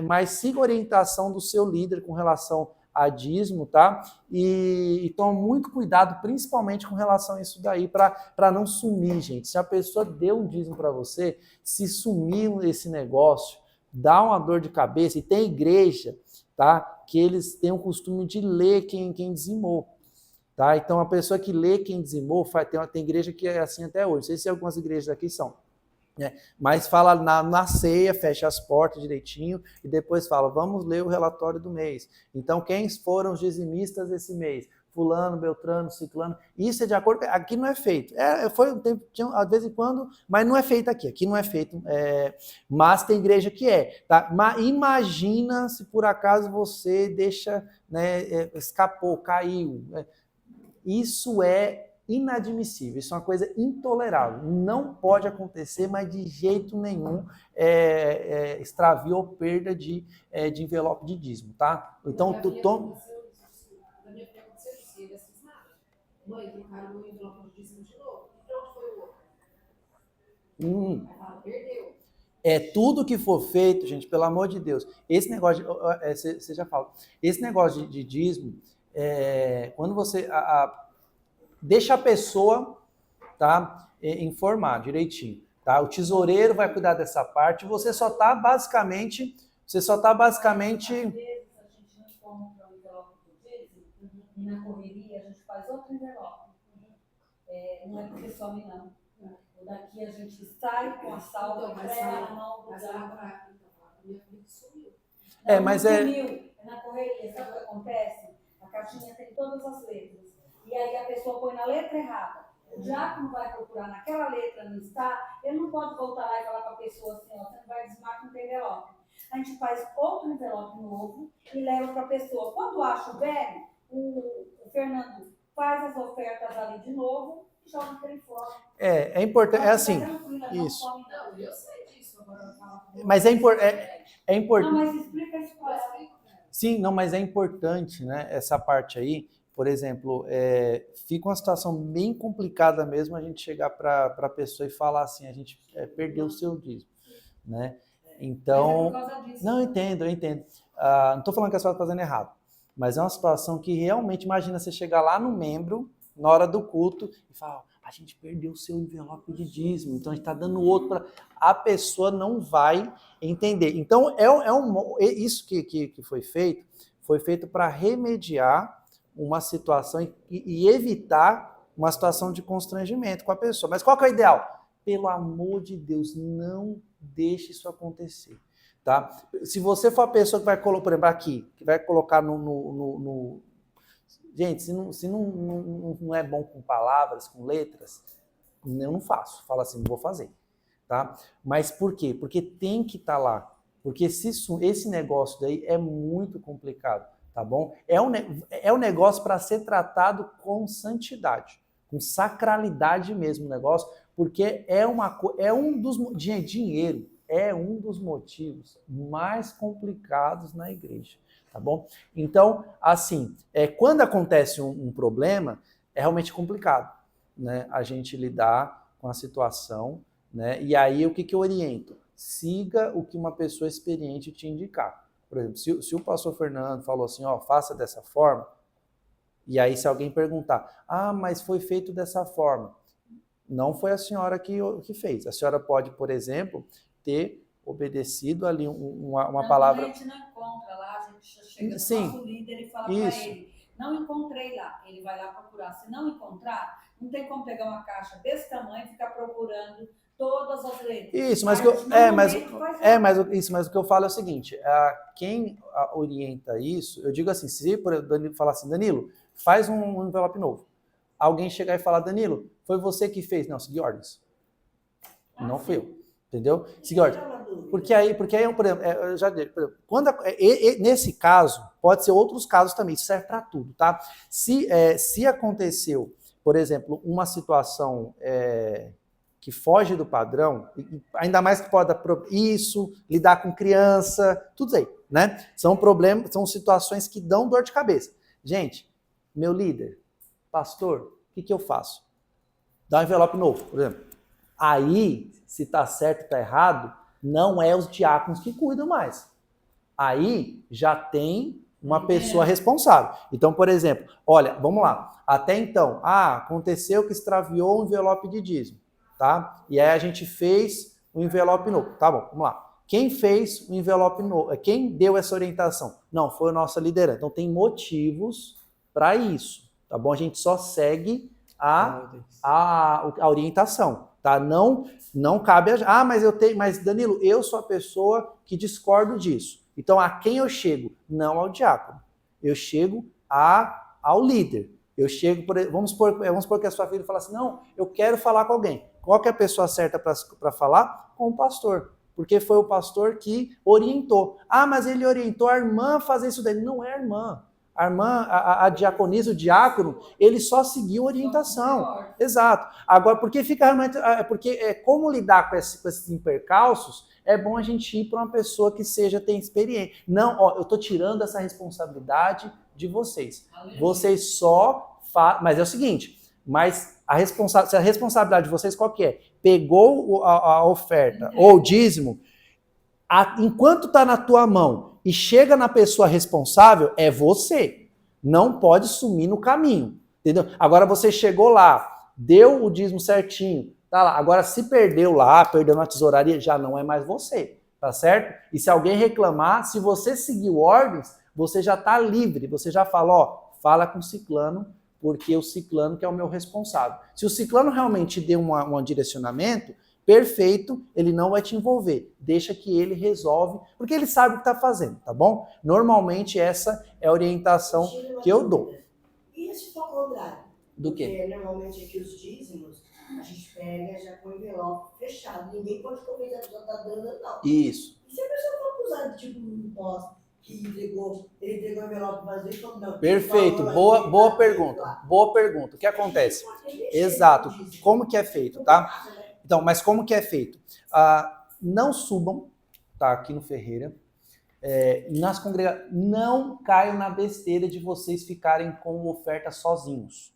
Mas siga a orientação do seu líder com relação a dízimo, tá? E toma muito cuidado, principalmente com relação a isso daí, para não sumir, gente. Se a pessoa deu um dízimo para você, se sumiu esse negócio, dá uma dor de cabeça. E tem igreja, tá? Que eles têm o costume de ler quem dizimou. Tá? Então, a pessoa que lê quem dizimou, tem igreja que é assim até hoje. Não sei se algumas igrejas aqui são. Mas fala na ceia, fecha as portas direitinho e depois fala, vamos ler o relatório do mês. Então, quem foram os dizimistas desse mês? Fulano, Beltrano, Ciclano. Isso é de acordo... Aqui não é feito. Foi um tempo, de vez em quando, mas não é feito aqui. Aqui não é feito. Mas tem igreja que é. Tá? Mas imagina se por acaso você deixa, né, escapou, caiu. Isso é inadmissível, isso é uma coisa intolerável. Não pode acontecer, mas de jeito nenhum extravio ou perda de envelope de dízimo, tá? Então, tu toma... Na minha filha aconteceu isso, e ele assim, nada. Mãe, trocaram meu envelope de dízimo de novo. E pra onde foi o outro? Aí fala, perdeu. Tudo que for feito, gente, pelo amor de Deus, esse negócio, você já fala, esse negócio de dízimo, quando você... deixa a pessoa, tá, informar direitinho, tá? O tesoureiro vai cuidar dessa parte, você só está basicamente... Às vezes a gente não compra o envelope do dízimo e na correria a gente faz outro envelope. Não é porque some, não. O daqui a gente sai com a salva e entrega na mão do cara. Minha filha sumiu. Mas sumiu, é na correria. Sabe o que acontece? A caixinha tem todas as letras. E aí a pessoa põe na letra errada. O diácono vai procurar naquela letra, não está, ele não pode voltar lá e falar para a pessoa assim, ó, você não vai dizimar com o envelope. A gente faz outro envelope novo e leva para a pessoa. Quando acha o velho, o Fernando faz as ofertas ali de novo e joga aquele fora. É importante, é assim, isso. Não, eu sei disso. Agora mas é importante. Não, mas explica isso para ela. Sim, não, mas é importante, né, essa parte aí. Por exemplo, fica uma situação bem complicada mesmo a gente chegar para a pessoa e falar assim, a gente perdeu o seu dízimo, né? Então, não, eu entendo. Não estou falando que a senhora está fazendo errado, mas é uma situação que realmente, imagina você chegar lá no membro, na hora do culto, e falar, a gente perdeu o seu envelope de dízimo, então a gente está dando outro para... A pessoa não vai entender. Então, isso que foi feito para remediar uma situação e evitar uma situação de constrangimento com a pessoa. Mas qual que é o ideal? Pelo amor de Deus, não deixe isso acontecer, tá? Se você for a pessoa que vai colocar, por exemplo, aqui, que vai colocar no... Gente, se não é bom com palavras, com letras, eu não faço. Fala assim, não vou fazer, tá? Mas por quê? Porque tem que estar lá. Porque esse negócio daí é muito complicado, tá bom? É um negócio para ser tratado com santidade, com sacralidade mesmo o negócio, porque dinheiro é um dos motivos mais complicados na igreja, tá bom? Então, assim, quando acontece um problema, é realmente complicado, né? A gente lidar com a situação, né? E aí, o que eu oriento? Siga o que uma pessoa experiente te indicar. Por exemplo, se o pastor Fernando falou assim, ó, faça dessa forma, e aí se alguém perguntar, mas foi feito dessa forma, não foi a senhora que fez. A senhora pode, por exemplo, ter obedecido ali uma palavra. A gente não encontra lá, a gente chega no Sim. nosso líder e fala Isso. para ele, não encontrei lá, ele vai lá procurar. Se não encontrar, não tem como pegar uma caixa desse tamanho e ficar procurando todas as letras. Isso, mas, mas o que eu falo é o seguinte, quem orienta isso, eu digo assim, se o Danilo falar assim, Danilo, faz um envelope novo. Alguém chegar e falar, Danilo, foi você que fez? Não, segui ordens. Não fui eu, entendeu? Segui ordens. Porque aí, por exemplo, eu já dei, por exemplo, nesse caso, pode ser outros casos também, isso serve para tudo, tá? Se aconteceu, por exemplo, uma situação que foge do padrão, ainda mais que pode dar isso, lidar com criança, tudo isso aí, né? São problemas, são situações que dão dor de cabeça. Gente, meu líder, pastor, o que eu faço? Dá um envelope novo, por exemplo. Aí, se tá certo ou tá errado, não é os diáconos que cuidam mais. Aí já tem uma pessoa responsável. Então, por exemplo, olha, vamos lá. Até então, aconteceu que extraviou o envelope de dízimo, tá? E aí a gente fez o envelope novo. Tá bom, vamos lá. Quem fez o envelope novo? Quem deu essa orientação? Não, foi a nossa liderança. Então tem motivos para isso, tá bom? A gente só segue a orientação, tá? Não cabe mas Danilo, eu sou a pessoa que discordo disso. Então a quem eu chego? Não ao diácono. Eu chego ao líder. Eu chego, vamos supor que a sua filha fala assim, não, eu quero falar com alguém. Qual que é a pessoa certa para falar? Com o pastor. Porque foi o pastor que orientou. Mas ele orientou a irmã a fazer isso daí. Não é a irmã. A irmã, a diaconisa, o diácono, ele só seguiu orientação. Exato. Agora, porque fica realmente... Porque como lidar com esses impercalços, é bom a gente ir para uma pessoa que tenha experiência. Não, eu estou tirando essa responsabilidade de vocês. Vocês só fazem... Mas é o seguinte, a responsabilidade de vocês qual que é? Pegou a oferta ou o dízimo, enquanto está na tua mão e chega na pessoa responsável, é você. Não pode sumir no caminho, entendeu? Agora você chegou lá, deu o dízimo certinho, tá lá. Agora se perdeu lá, perdeu na tesouraria, já não é mais você, tá certo? E se alguém reclamar, se você seguiu ordens, você já está livre, você já fala, fala com o ciclano, porque o ciclano que é o meu responsável. Se o ciclano realmente deu um direcionamento, perfeito, ele não vai te envolver. Deixa que ele resolve, porque ele sabe o que está fazendo, tá bom? Normalmente essa é a orientação que eu dou. E se for ao contrário? Do quê? Porque normalmente aqui os dízimos, a gente pega já com o envelope fechado. Ninguém pode comer a pessoa está dando, não. Isso. E se a pessoa for acusada, tipo, um boss que ele entregou o envelope vazio e falou, não. Perfeito, boa pergunta. Boa pergunta. O que acontece? Exato. Como que é feito, tá? Então, mas como que é feito? Não subam, tá? Aqui no Ferreira. Nas congregações, não caiam na besteira de vocês ficarem com oferta sozinhos.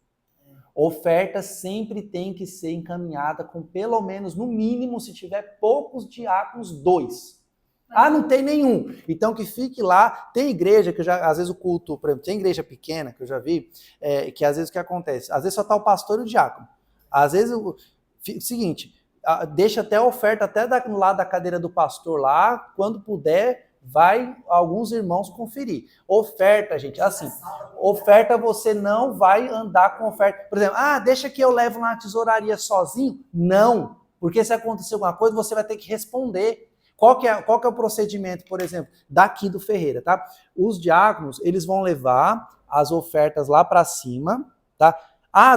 Oferta sempre tem que ser encaminhada com pelo menos, no mínimo, se tiver poucos diáconos, 2. Não tem nenhum. Então que fique lá. Tem igreja que às vezes o culto, por exemplo, tem igreja pequena que eu já vi, que às vezes o que acontece? Às vezes só está o pastor e o diácono. Às vezes, seguinte, deixa até a oferta até no lado da cadeira do pastor lá, quando puder, vai alguns irmãos conferir. Oferta, gente, assim, oferta você não vai andar com oferta. Por exemplo, deixa que eu levo na tesouraria sozinho. Não, porque se acontecer alguma coisa, você vai ter que responder. Qual que é o procedimento, por exemplo, daqui do Ferreira, tá? Os diáconos, eles vão levar as ofertas lá para cima, tá?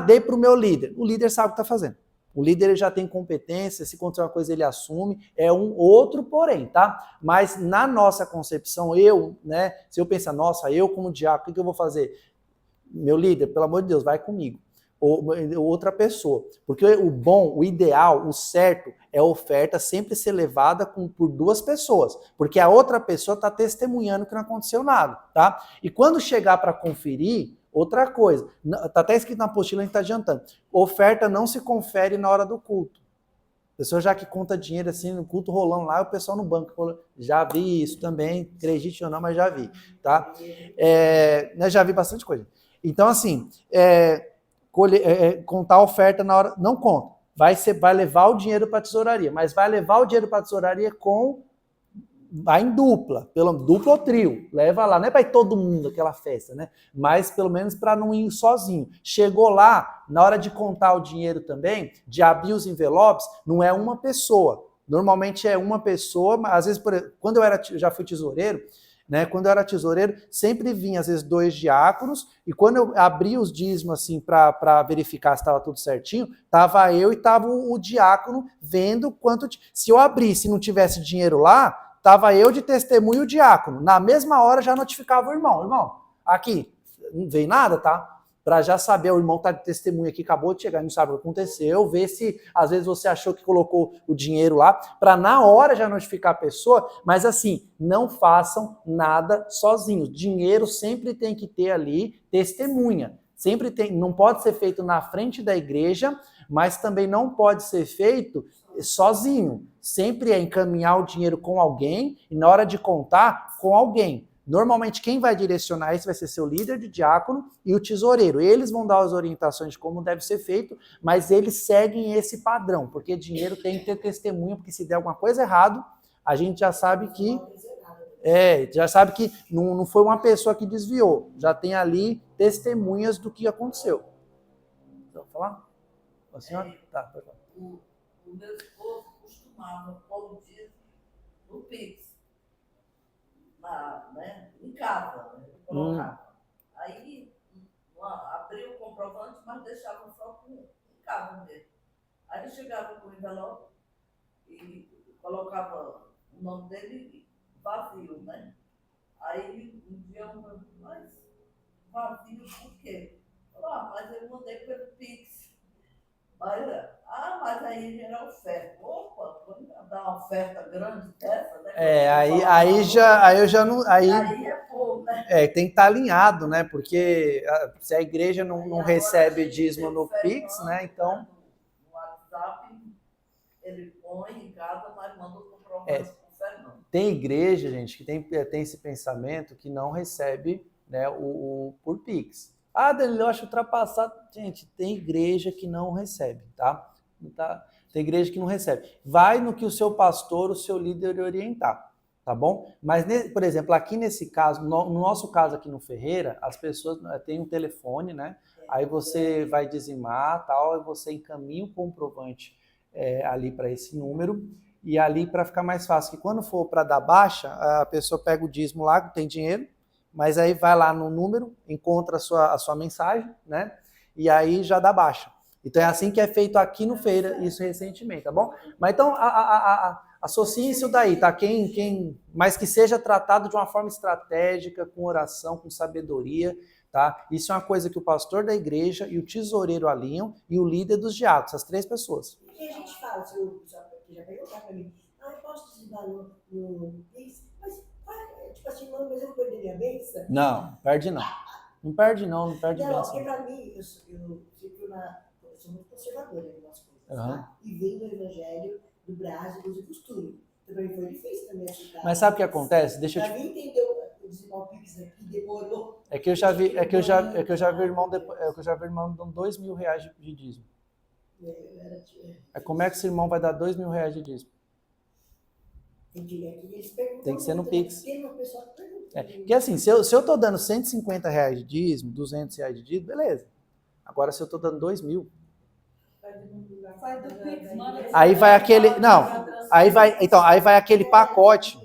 Dei para o meu líder. O líder sabe o que está fazendo. O líder ele já tem competência, se acontecer uma coisa ele assume, é um outro porém, tá? Mas na nossa concepção, se eu pensar, eu como diácono, o que eu vou fazer? Meu líder, pelo amor de Deus, vai comigo. Ou outra pessoa. Porque o ideal, o certo, é a oferta sempre ser levada por 2 pessoas. Porque a outra pessoa está testemunhando que não aconteceu nada, tá? E quando chegar para conferir, outra coisa, está até escrito na apostila, a gente está adiantando. Oferta não se confere na hora do culto. A pessoa já que conta dinheiro assim no culto rolando lá, o pessoal no banco rolando. Já vi isso também, acredite ou não, mas já vi, tá? Já vi bastante coisa. Então, assim, contar a oferta na hora, não conta. Vai levar o dinheiro para a tesouraria, mas vai levar o dinheiro para a tesouraria com vai em dupla ou trio, leva lá, não é para ir todo mundo aquela festa, né? Mas pelo menos para não ir sozinho. Chegou lá, na hora de contar o dinheiro também, de abrir os envelopes, não é uma pessoa. Normalmente é uma pessoa, mas às vezes, quando eu já fui tesoureiro, né? Quando eu era tesoureiro, sempre vinha às vezes 2 diáconos, e quando eu abria os dízimos assim para verificar se estava tudo certinho, tava eu e tava o diácono vendo quanto. Se eu abrisse e não tivesse dinheiro lá, tava eu de testemunho e o diácono. Na mesma hora já notificava o irmão. Irmão, aqui, não veio nada, tá? Para já saber, o irmão tá de testemunho aqui, acabou de chegar, não sabe o que aconteceu, ver se às vezes você achou que colocou o dinheiro lá, para na hora já notificar a pessoa, mas assim, não façam nada sozinhos. Dinheiro sempre tem que ter ali testemunha. Sempre tem, não pode ser feito na frente da igreja, mas também não pode ser feito sozinho. Sempre é encaminhar o dinheiro com alguém e na hora de contar, com alguém. Normalmente quem vai direcionar isso vai ser seu líder de diácono e o tesoureiro. Eles vão dar as orientações de como deve ser feito, mas eles seguem esse padrão, porque dinheiro tem que ter testemunha, porque se der alguma coisa errado, a gente já sabe que não foi uma pessoa que desviou, já tem ali testemunhas do que aconteceu. Então, falar? A senhora? Tá, pode falar. O meu esposo costumava pôr o dízimo no Pix. Em casa, né? Colocava. Aí abria o comprovante, mas deixava só em casa mesmo. Aí chegava com o envelope e colocava o nome dele vazio, né? Aí um dia eu falei, mas vazio por quê? Falei, mas eu mandei pelo Pix. Mas aí era oferta. Opa, quando dá uma oferta grande dessa, né? Aí eu já não. Aí é pouco, né? Tem que estar alinhado, né? Porque se a igreja não recebe dízimo no Pix, né? Então. No WhatsApp, ele põe em casa, mas manda o comprovante pro Fernando. Tem igreja, gente, que tem esse pensamento que não recebe, né, por Pix. Ah, Danilo, eu acho ultrapassado. Gente, tem igreja que não recebe, tá? Tem igreja que não recebe. Vai no que o seu pastor, o seu líder orientar, tá bom? Mas, por exemplo, aqui nesse caso, no nosso caso aqui no Ferreira, as pessoas têm um telefone, né? Aí você vai dizimar, tal, e você encaminha o comprovante ali para esse número. E ali para ficar mais fácil, que quando for para dar baixa, a pessoa pega o dízimo lá, tem dinheiro, mas aí vai lá no número, encontra a sua mensagem, né? E aí já dá baixa. Então é assim que é feito aqui no Feira, isso recentemente, tá bom? Mas então associe isso daí, tá? Mas que seja tratado de uma forma estratégica, com oração, com sabedoria, tá? Isso é uma coisa que o pastor da igreja e o tesoureiro alinham e o líder dos diáconos, as 3 pessoas. O que a gente fala, se eu já perguntar para mim, eu posso dizimar no Pix? Mas, tipo assim, mas eu perderia a benção? Não, perde não. Não perde Não, benção. porque para mim, eu sou muito conservadora em algumas coisas, tá? E vem do evangelho do Brasil, uso e costume. Também foi difícil também aceitar. Mas sabe o que acontece? Deixa eu te... mim entender o dizimar o Pix aqui, demorou. É que eu já vi o irmão dando R$2.000 de dízimo. Como é que esse irmão vai dar R$2.000 de dízimo? Tem que ser no Pix. Porque assim, se eu tô dando R$150 de dízimo, R$200 de dízimo, beleza. Agora se eu tô dando 2.000. Aí vai aquele. Não. Aí vai aquele pacote.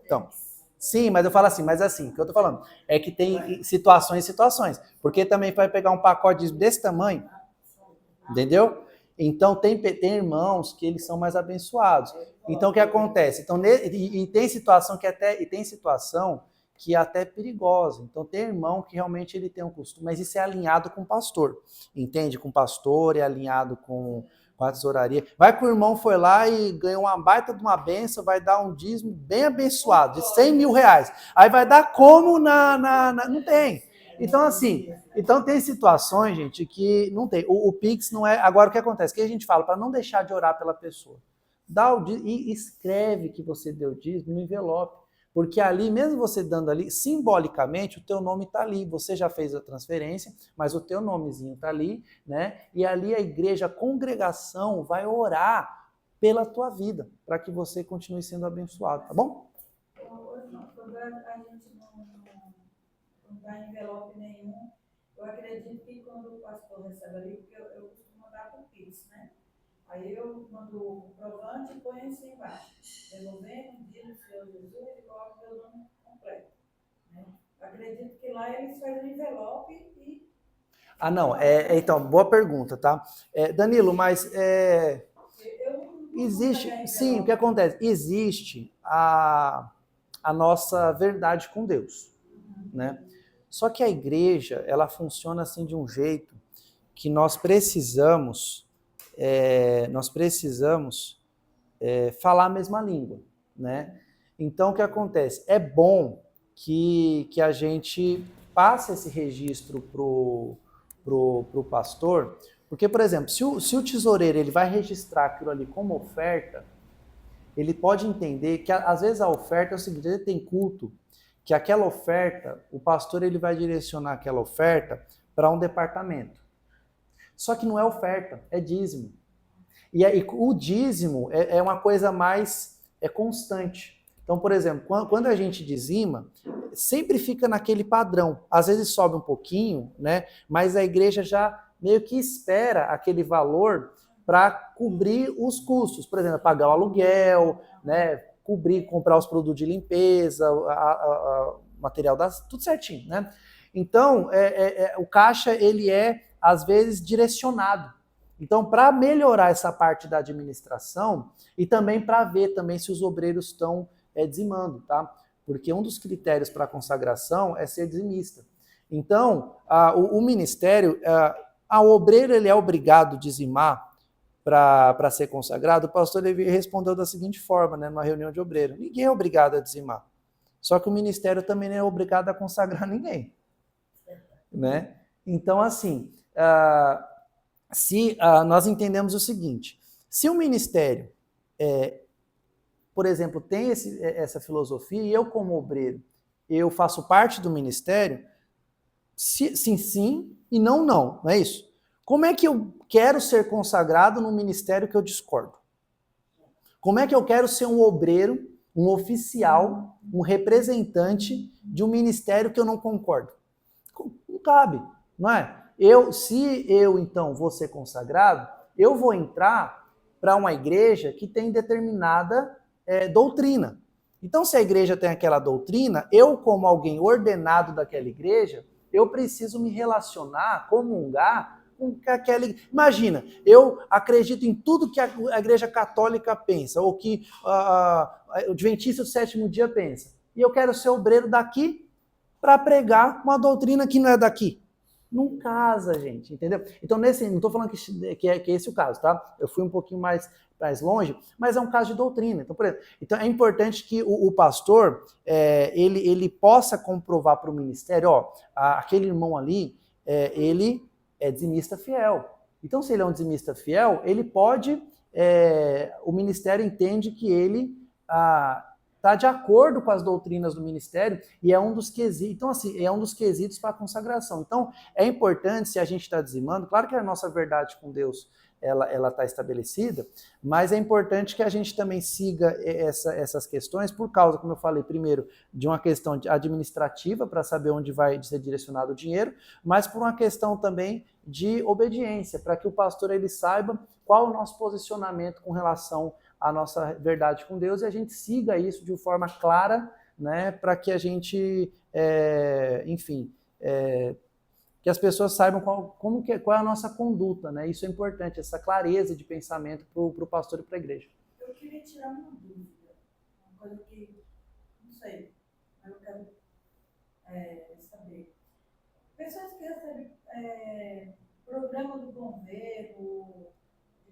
Então. Sim, mas eu falo assim, o que eu tô falando é que tem situações. Porque também vai pegar um pacote desse tamanho, entendeu? Então tem irmãos que eles são mais abençoados. Então o que acontece? Então, tem situação que é até perigosa. Então tem irmão que realmente ele tem um costume, mas isso é alinhado com o pastor, entende? Com o pastor, é alinhado com a tesouraria. Vai que o irmão foi lá e ganhou uma baita de uma benção, vai dar um dízimo bem abençoado, de R$100.000. Aí vai dar como não tem. Então, assim, tem situações, gente, que não tem. O Pix não é... Agora, o que acontece? O que a gente fala? Para não deixar de orar pela pessoa. Dá o dízimo e escreve que você deu dízimo no envelope. Porque ali, mesmo você dando ali, simbolicamente, o teu nome está ali. Você já fez a transferência, mas o teu nomezinho está ali, né? E ali a igreja, a congregação vai orar pela tua vida, para que você continue sendo abençoado, tá bom? Quando a gente não dá envelope nenhum, eu acredito que quando o pastor recebe ali, porque eu costumo mandar com o Pix, né? Aí eu mando o comprovante e ponho assim embaixo. Devolvendo, dia do Senhor Jesus, e coloco meu nome completo. Né? Eu acredito que lá eles fazem o envelope e... Ah, não. Então, boa pergunta, tá? Danilo, mas existe... Sim, o que acontece? Existe a nossa verdade com Deus, né? Só que a igreja, ela funciona assim de um jeito que nós precisamos falar a mesma língua, né? Então, o que acontece? É bom que a gente passe esse registro pro pastor, porque, por exemplo, se o tesoureiro ele vai registrar aquilo ali como oferta, ele pode entender que, às vezes, a oferta é o seguinte: ele tem culto, que aquela oferta, o pastor ele vai direcionar aquela oferta para um departamento. Só que não é oferta, é dízimo. E aí, o dízimo é uma coisa mais constante. Então, por exemplo, quando a gente dizima, sempre fica naquele padrão. Às vezes sobe um pouquinho, né? Mas a igreja já meio que espera aquele valor para cobrir os custos. Por exemplo, pagar o aluguel, né? Comprar os produtos de limpeza, material tudo certinho, né? Então, o caixa, ele às vezes, direcionado. Então, para melhorar essa parte da administração e também para ver também se os obreiros estão dizimando, tá? Porque um dos critérios para a consagração é ser dizimista. Então, o ministério, o obreiro ele é obrigado a dizimar para ser consagrado. O pastor Levi respondeu da seguinte forma, né, numa reunião de obreiro: ninguém é obrigado a dizimar. Só que o ministério também não é obrigado a consagrar ninguém, né? Então, assim, se nós entendemos o seguinte: se o ministério, por exemplo, tem essa filosofia, e eu como obreiro, eu faço parte do ministério, sim, e não, não é isso? Como é que eu quero ser consagrado num ministério que eu discordo? Como é que eu quero ser um obreiro, um oficial, um representante de um ministério que eu não concordo? Não cabe, não é? Se eu, então, vou ser consagrado, eu vou entrar para uma igreja que tem determinada doutrina. Então, se a igreja tem aquela doutrina, eu, como alguém ordenado daquela igreja, eu preciso me relacionar, comungar com aquela... Imagina, eu acredito em tudo que a igreja católica pensa, ou que o adventista do sétimo dia pensa, e eu quero ser obreiro daqui para pregar uma doutrina que não é daqui. Não casa, gente, entendeu? Então, não estou falando que é esse o caso, tá? Eu fui um pouquinho mais longe, mas é um caso de doutrina. Então, por exemplo, é importante que o pastor, ele possa comprovar para o ministério, aquele irmão ali, ele é dizimista fiel. Então, se ele é um dizimista fiel, ele pode, o ministério entende que ele está de acordo com as doutrinas do ministério e é um dos quesitos. Então, assim, é um dos quesitos para a consagração. Então, é importante, se a gente está dizimando, claro que a nossa verdade com Deus ela está estabelecida, mas é importante que a gente também siga essas questões por causa, como eu falei, primeiro, de uma questão administrativa para saber onde vai ser direcionado o dinheiro, mas por uma questão também de obediência, para que o pastor ele saiba qual é o nosso posicionamento com relação à nossa verdade com Deus e a gente siga isso de forma clara, né, para que a gente, que as pessoas saibam qual é a nossa conduta, né? Isso é importante, essa clareza de pensamento para o pastor e para a igreja. Eu queria tirar uma dúvida, uma coisa que, não sei, mas eu quero saber. Pessoas que recebem programa do governo,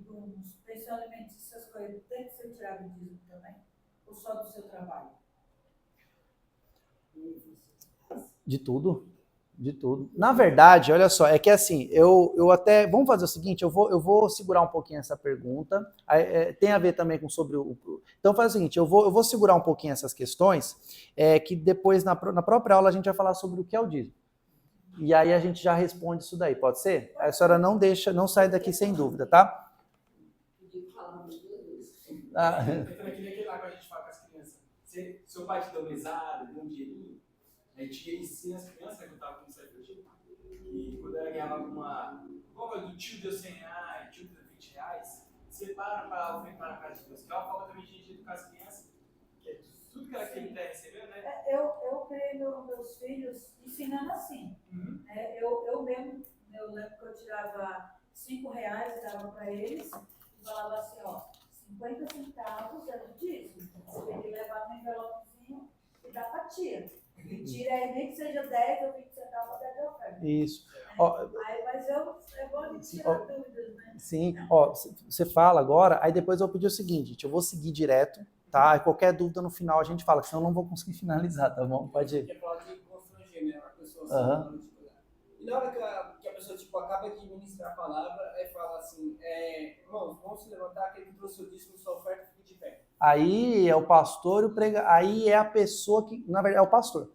uns pensão alimentícia, essas coisas, tem que ser tirado dízimo também? Ou só do seu trabalho? De tudo. De tudo. Na verdade, olha só, é que assim, eu até... Vamos fazer o seguinte, eu vou segurar um pouquinho essa pergunta, tem a ver também com sobre o... Então faz o seguinte, eu vou segurar um pouquinho essas questões, que depois na própria aula a gente vai falar sobre o que é o dízimo. E aí a gente já responde isso daí, pode ser? A senhora não sai daqui sem dúvida, tá? Ah, Eu também queria que lá quando a gente fala com as crianças, seu pai te deu mesada, deu um dinheirinho, a gente ensina as crianças, que eu tava com isso aí, e quando ela ganhava alguma coisa do tio deu 100 reais, tio deu 20 reais, separa para ofertar na casa de Deus, que é uma forma também de educar as crianças, que é tudo que ela quer receber, né? Eu criei meus filhos ensinando assim. Eu mesmo, eu lembro que eu tirava R$5 e dava para eles e falava assim, ó, 50 centavos era o dízimo. Você tem que levar no envelopezinho e dar para tia. E tira aí, nem que seja 10 ou 20 centavos para dar de oferta. isso. Ó, Aí, mas é bom de tirar dúvidas, né? sim, ó, você fala agora, aí depois eu vou pedir o seguinte, gente, eu vou seguir direto, tá? E qualquer dúvida no final a gente fala, que senão eu não vou conseguir finalizar, tá bom? Pode ir. Quer falar de constranger, né? A pessoa assim, e na hora que a pessoa tipo, acaba de ministrar a palavra, aí fala assim, irmãos, vamos se levantar, aquele que trouxe o dízimo, sua oferta, fique de pé. Aí é o pastor e o pregador, aí é a pessoa que, na verdade, é o pastor,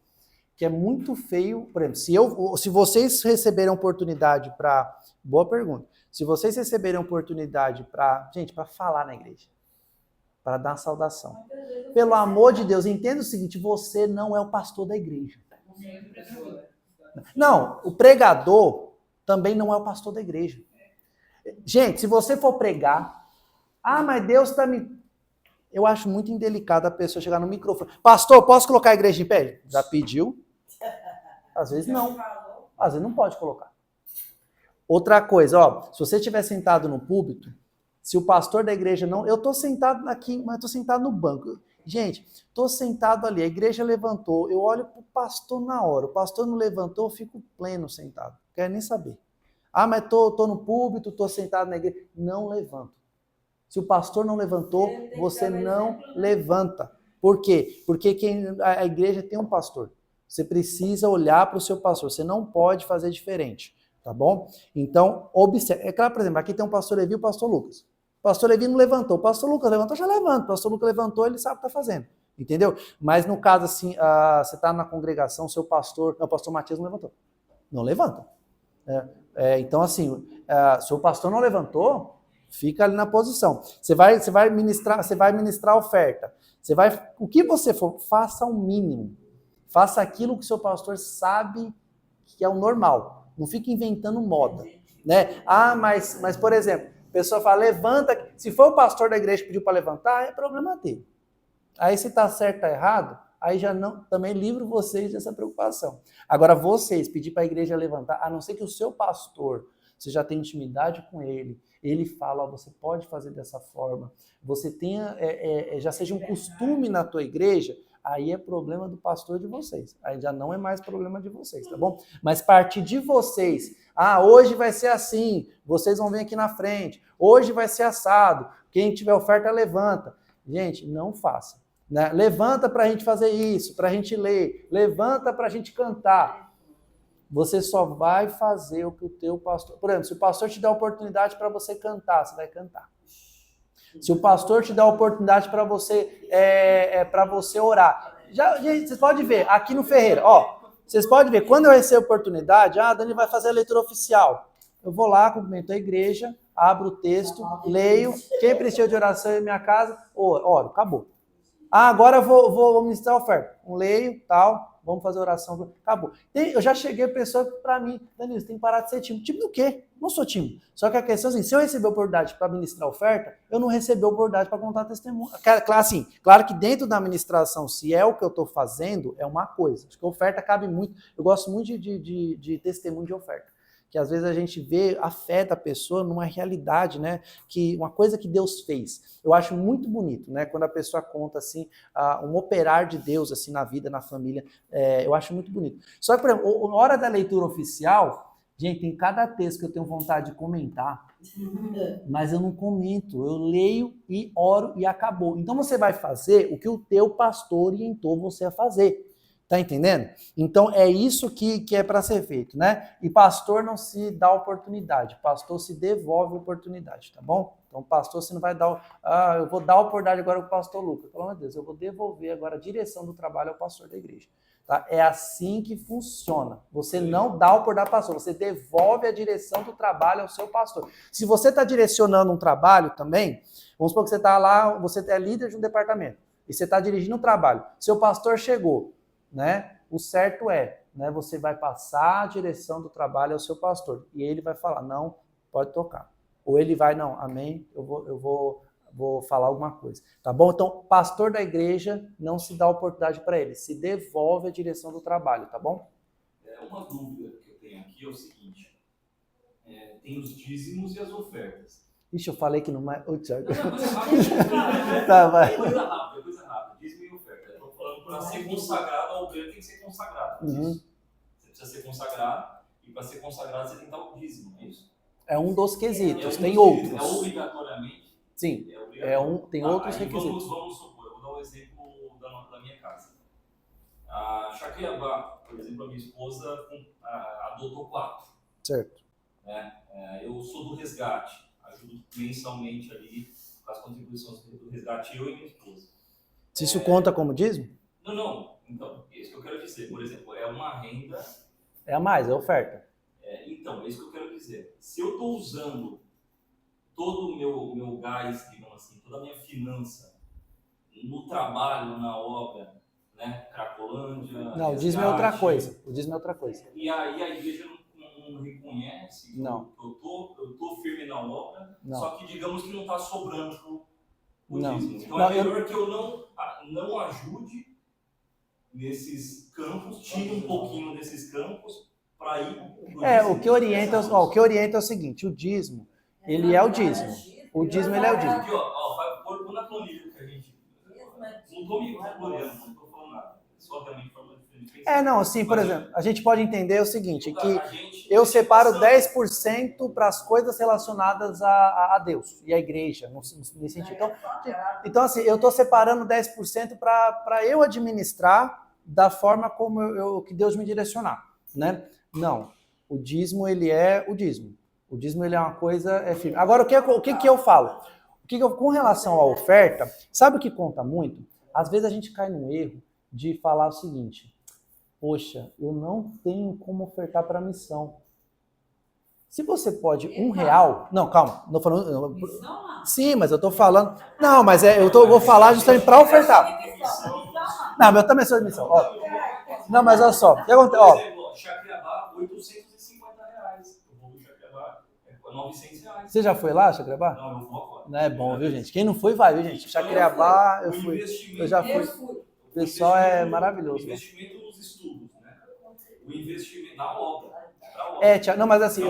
que é muito feio, por exemplo, se vocês receberem oportunidade para, boa pergunta, se vocês receberem oportunidade para, gente, para falar na igreja, para dar uma saudação, pelo amor de Deus, entenda o seguinte, você não é o pastor da igreja. Não, o pregador também não é o pastor da igreja. Gente, se você for pregar, mas Deus está me... Eu acho muito indelicado a pessoa chegar no microfone. Pastor, posso colocar a igreja em pé? Já pediu? Às vezes não. Às vezes não pode colocar. Outra coisa, ó, se você estiver sentado no púlpito, se o pastor da igreja não... Eu estou sentado aqui, mas estou sentado no banco. Gente, estou sentado ali, a igreja levantou, eu olho para o pastor na hora, o pastor não levantou, eu fico pleno sentado, não quero nem saber. Mas estou no púlpito, estou sentado na igreja, não levanto. Se o pastor não levantou, você não levanta. Por quê? Porque a igreja tem um pastor. Você precisa olhar para o seu pastor, você não pode fazer diferente, tá bom? Então, observe. É claro, por exemplo, aqui tem um pastor Levi e o pastor Lucas. O pastor Levi não levantou, o pastor Lucas levantou, já levanta. O pastor Lucas levantou, ele sabe o que está fazendo, entendeu? Mas no caso assim, você está na congregação, seu pastor, o pastor Matias não levantou. Não levanta. Então assim, se o pastor não levantou, fica ali na posição. Você vai ministrar a oferta. O que você for, faça o mínimo. Faça aquilo que o seu pastor sabe que é o normal. Não fique inventando moda, né? Mas por exemplo, a pessoa fala, levanta. Se for o pastor da igreja que pediu para levantar, é problema dele. Aí se está certo ou tá errado, aí já não, também livro vocês dessa preocupação. Agora vocês pedir para a igreja levantar, a não ser que o seu pastor, você já tem intimidade com ele, ele fala, você pode fazer dessa forma, você tenha, já seja um costume na tua igreja, aí é problema do pastor de vocês. Aí já não é mais problema de vocês, tá bom? Mas partir de vocês, hoje vai ser assim, vocês vão vir aqui na frente, hoje vai ser assado, quem tiver oferta levanta. Gente, não faça. Né? Levanta para a gente fazer isso, para a gente ler, levanta para a gente cantar. Você só vai fazer o que o teu pastor... Por exemplo, se o pastor te dá a oportunidade para você cantar, você vai cantar. Se o pastor te dá a oportunidade para você orar. Gente, vocês podem ver, aqui no Ferreira, vocês podem ver, quando eu recebo a oportunidade, a Dani vai fazer a leitura oficial. Eu vou lá, cumprimento a igreja, abro o texto, leio, quem precisa de oração em minha casa, oro, acabou. Agora eu vou ministrar a oferta. Leio, tal, vamos fazer oração. Acabou. Eu já cheguei a pessoa para mim, Danilo, você tem que parar de ser tímido. Tímido do quê? Não sou tímido. Só que a questão é assim, se eu receber a oportunidade para ministrar a oferta, eu não recebi a oportunidade para contar testemunho. Claro que dentro da ministração, se é o que eu estou fazendo, é uma coisa. Acho que a oferta cabe muito. Eu gosto muito de testemunho de oferta. Que às vezes a gente vê a fé da pessoa numa realidade, né? Que uma coisa que Deus fez. Eu acho muito bonito, né? Quando a pessoa conta assim, um operar de Deus assim na vida, na família. Eu acho muito bonito. Só que, por exemplo, na hora da leitura oficial, gente, tem cada texto que eu tenho vontade de comentar, mas eu não comento. Eu leio e oro e acabou. Então você vai fazer o que o teu pastor orientou você a fazer. Tá entendendo? Então é isso que é para ser feito, né? E pastor não se dá oportunidade, pastor se devolve oportunidade, tá bom? Então, pastor, você não vai dar, eu vou dar a oportunidade agora para o pastor Lucas. Pelo amor de Deus, eu vou devolver agora a direção do trabalho ao pastor da igreja. Tá? É assim que funciona. Você não dá a oportunidade ao pastor, você devolve a direção do trabalho ao seu pastor. Se você está direcionando um trabalho também, vamos supor que você está lá, você é líder de um departamento, e você está dirigindo um trabalho. Seu pastor chegou, né? O certo é, né? Você vai passar a direção do trabalho ao seu pastor, e ele vai falar, não, pode tocar. Ou ele vai, não, amém, eu vou falar alguma coisa, tá bom? Então, pastor da igreja, não se dá oportunidade para ele, se devolve a direção do trabalho, tá bom? Uma dúvida que eu tenho aqui é o seguinte, tem os dízimos e as ofertas. Ixi, eu falei que não mais... Ô, Thiago. Não, coisa rápida. Tá, vai. Coisa rápida, dízimo e oferta. Eu tô falando para ser consagrado, a obreiro tem que ser consagrado. Uhum. Você precisa ser consagrado, e para ser consagrado você tem que dar o dízimo, não é isso? É um dos quesitos, tem quesitos. outros. É obrigatoriamente? Sim, tem outros requisitos. Vamos supor, eu vou dar um exemplo da minha casa. A Chacriabá, por exemplo, a minha esposa adotou 4. Certo. Eu sou do resgate, ajudo mensalmente ali com as contribuições do resgate, eu e minha esposa. Se isso conta como dízimo? Não. Então, é isso que eu quero dizer. Por exemplo, é uma renda... É a mais, é oferta. Então, é isso que eu quero dizer. Se eu estou usando todo o meu gás, digamos assim, toda a minha finança no trabalho, na obra, né, Cracolândia... Não, o dízimo é outra coisa. O dízimo é outra coisa. E aí a igreja não reconhece que não. eu tô firme na obra, não. Só que digamos que não está sobrando o não. dízimo. Então não, é melhor que eu não ajude nesses campos, tire um pouquinho desses campos para ir pro o que orienta é o seguinte, o dízimo, ele é o dízimo. O dízimo, ele é o dízimo. Aqui, vai pôr na planilha que a gente... Não estou me gloriando, não estou falando nada. Só realmente forma diferente. Não, assim, por exemplo, a gente pode entender o seguinte, que eu separo 10% para as coisas relacionadas a Deus e à igreja, nesse sentido. Então assim, eu estou separando 10% para eu administrar da forma como que Deus me direcionar, né? Não, o dízimo, ele é o dízimo. O dízimo, ele é uma coisa firme. Agora, o que eu falo? Com relação à oferta, sabe o que conta muito? Às vezes a gente cai num erro de falar o seguinte, poxa, eu não tenho como ofertar para a missão. Se você pode R$1... Não, calma, não falando... Sim, mas eu estou falando... Não, mas vou falar justamente para ofertar. Não, mas eu também sou de missão. Não, mas olha só, o que acontece? Chacriabá, R$850. Eu vou no Chacriabá, R$900. Você já foi lá, Chacriabá? Não, eu vou agora. Não é bom, viu, gente? Quem não foi, vai, viu, gente? Chacriabá, eu já fui. O pessoal é maravilhoso. O investimento nos estudos, né? O investimento na obra. Não, mas assim...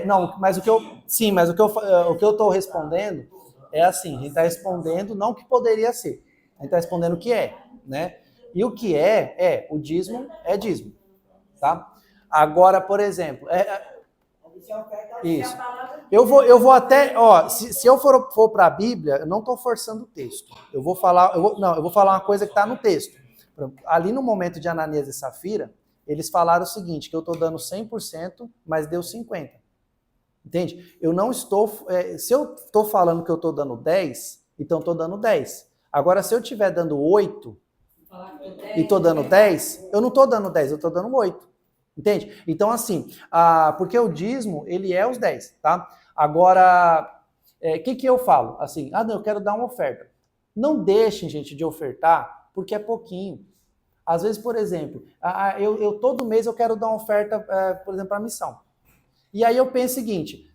Não, mas o que eu... Sim, mas o que eu estou respondendo é assim, a gente está respondendo não o que poderia ser. A gente está respondendo o que é, né? E o que o dízimo é dízimo, tá? Agora, por exemplo, isso. Eu vou até, se eu for para a Bíblia, eu não estou forçando o texto. Eu vou falar uma coisa que está no texto. Ali no momento de Ananias e Safira, eles falaram o seguinte, que eu estou dando 100%, mas deu 50%. Entende? Eu não estou... se eu estou falando que eu estou dando 10, então estou dando 10. Agora, se eu estiver dando 8 e estou dando 10, eu não estou dando 10, eu estou dando 8. Entende? Então, assim, porque o dízimo, ele é os 10, tá? Agora, que eu falo? Assim, não, eu quero dar uma oferta. Não deixem, gente, de ofertar, porque é pouquinho. Às vezes, por exemplo, todo mês eu quero dar uma oferta, por exemplo, para a missão. E aí eu penso o seguinte,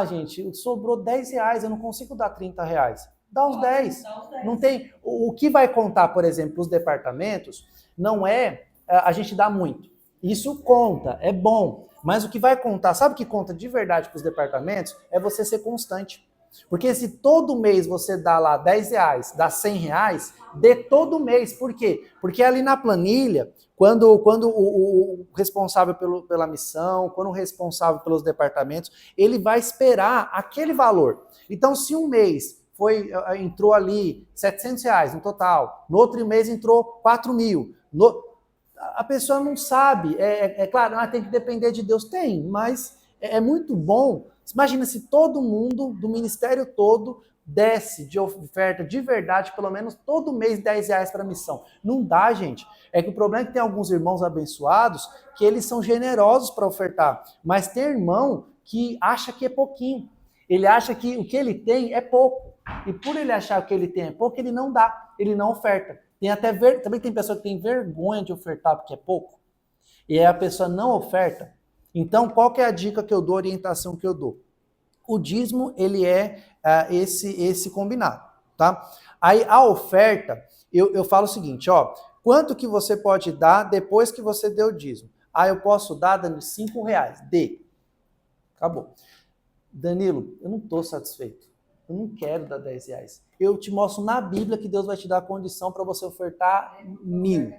gente, sobrou R$10, eu não consigo dar R$30. Dá os 10. Não tem... O que vai contar, por exemplo, os departamentos, não é a gente dar muito. Isso conta, é bom. Mas o que vai contar, sabe o que conta de verdade para os departamentos? É você ser constante. Porque se todo mês você dá lá R$10, dá R$100, dê todo mês. Por quê? Porque ali na planilha, quando o responsável pela missão, quando o responsável pelos departamentos, ele vai esperar aquele valor. Então, se um mês entrou ali R$700 no total, no outro mês entrou 4.000, a pessoa não sabe. Claro, tem que depender de Deus. Tem, mas é muito bom Imagina se todo mundo, do ministério todo, desse de oferta de verdade, pelo menos todo mês, R$10 para a missão. Não dá, gente. É que o problema é que tem alguns irmãos abençoados que eles são generosos para ofertar, mas tem irmão que acha que é pouquinho. Ele acha que o que ele tem é pouco. E por ele achar que o que ele tem é pouco, ele não dá, ele não oferta. Também tem pessoa que tem vergonha de ofertar porque é pouco. E aí a pessoa não oferta. Então, qual que é a dica que eu dou, a orientação que eu dou? O dízimo, ele é esse combinado, tá? Aí a oferta, eu falo o seguinte, ó, quanto que você pode dar depois que você deu o dízimo? Eu posso dar dando R$5, dê. Acabou. Danilo, eu não estou satisfeito. Eu não quero dar R$10. Eu te mostro na Bíblia que Deus vai te dar a condição para você ofertar 1.000.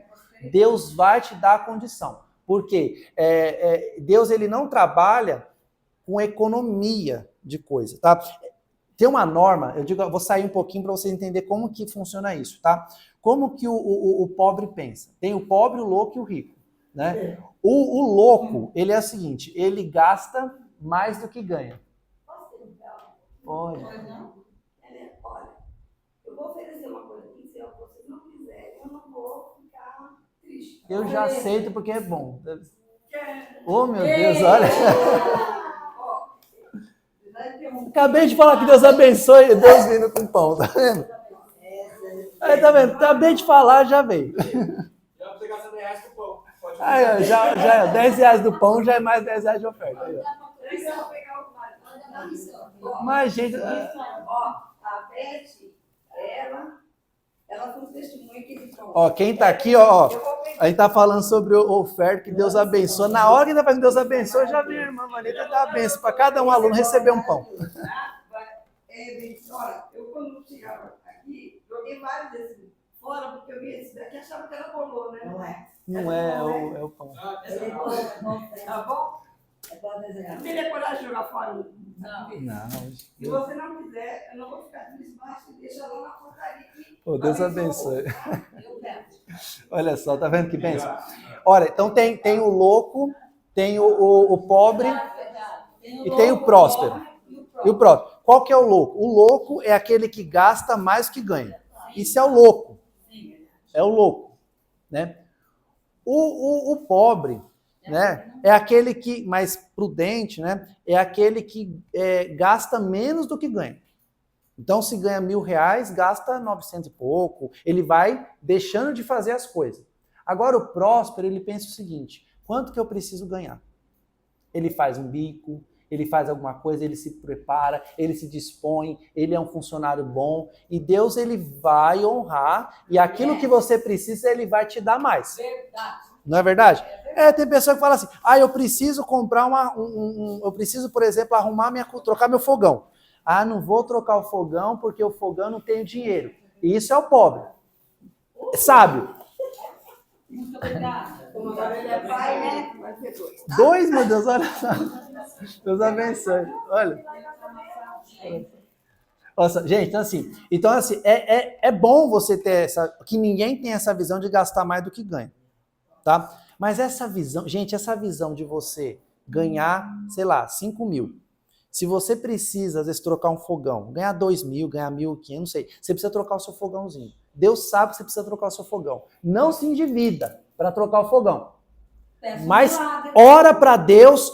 Deus vai te dar a condição. Por quê? Deus, ele não trabalha com economia de coisa, tá? Tem uma norma, eu vou sair um pouquinho para você entender como que funciona isso, tá? Como que o pobre pensa? Tem o pobre, o louco e o rico, né? O louco, ele é o seguinte, ele gasta mais do que ganha. Pode. Olha, eu vou oferecer uma coisa aqui, se vocês não quiserem, eu não vou ficar triste. Eu já aceito porque é bom. Oh, meu Deus, olha. Acabei de falar que Deus abençoe, Deus vindo com pão, tá vendo? Aí, tá vendo? Acabei de falar, já veio. Já vou pegar R$100 do pão. Pode Aí, já é R$10 do pão, já é mais R$10 de oferta. Aí, mas, gente... A Beth, ela foi um testemunho que ele falou. Ó, quem tá aqui, ó, a gente tá falando sobre oferta, que Deus abençoa. Na hora que ainda faz Deus abençoa, já vem a irmã Vanita dar a benção para cada um aluno receber um pão. Olha, eu quando chegava aqui, joguei vários desses fora, porque eu vi esse daqui, achava que era bolô, né? Não é. Não é, é o pão. Tá bom? Não teria coragem de jogar fora? Não. Se você não quiser, eu não vou ficar triste, mas deixa lá na portaria. Oh, Deus abençoe. Olha só, tá vendo que bênção? Olha, então tem o louco, tem o pobre e tem o próspero. E o próspero. Qual que é o louco? O louco é aquele que gasta mais que ganha. Isso é o louco. É o louco, né? O pobre, né, é aquele que, mais prudente, né, é aquele que gasta menos do que ganha. Então, se ganha R$1.000, gasta 900 e pouco, ele vai deixando de fazer as coisas. Agora, o próspero, ele pensa o seguinte, quanto que eu preciso ganhar? Ele faz um bico, ele faz alguma coisa, ele se prepara, ele se dispõe, ele é um funcionário bom, e Deus, ele vai honrar, e aquilo que você precisa, ele vai te dar mais. Verdade. Não é verdade? Tem pessoa que fala assim, eu preciso comprar eu preciso, por exemplo, trocar meu fogão. Não vou trocar o fogão porque o fogão não tem dinheiro. E isso é o pobre. Sábio. Muito obrigada. Como agora ele é pai, né? Vai ter dois. Dois, meu Deus, olha só. Deus abençoe. Olha. Nossa, gente, então assim, é bom você ter que ninguém tem essa visão de gastar mais do que ganha. Tá? Mas essa visão, gente, essa visão de você ganhar, sei lá, 5.000. Se você precisa, às vezes, trocar um fogão, ganhar 2.000, ganhar 1.500, não sei, você precisa trocar o seu fogãozinho. Deus sabe que você precisa trocar o seu fogão. Não se endivida para trocar o fogão. Mas ora para Deus,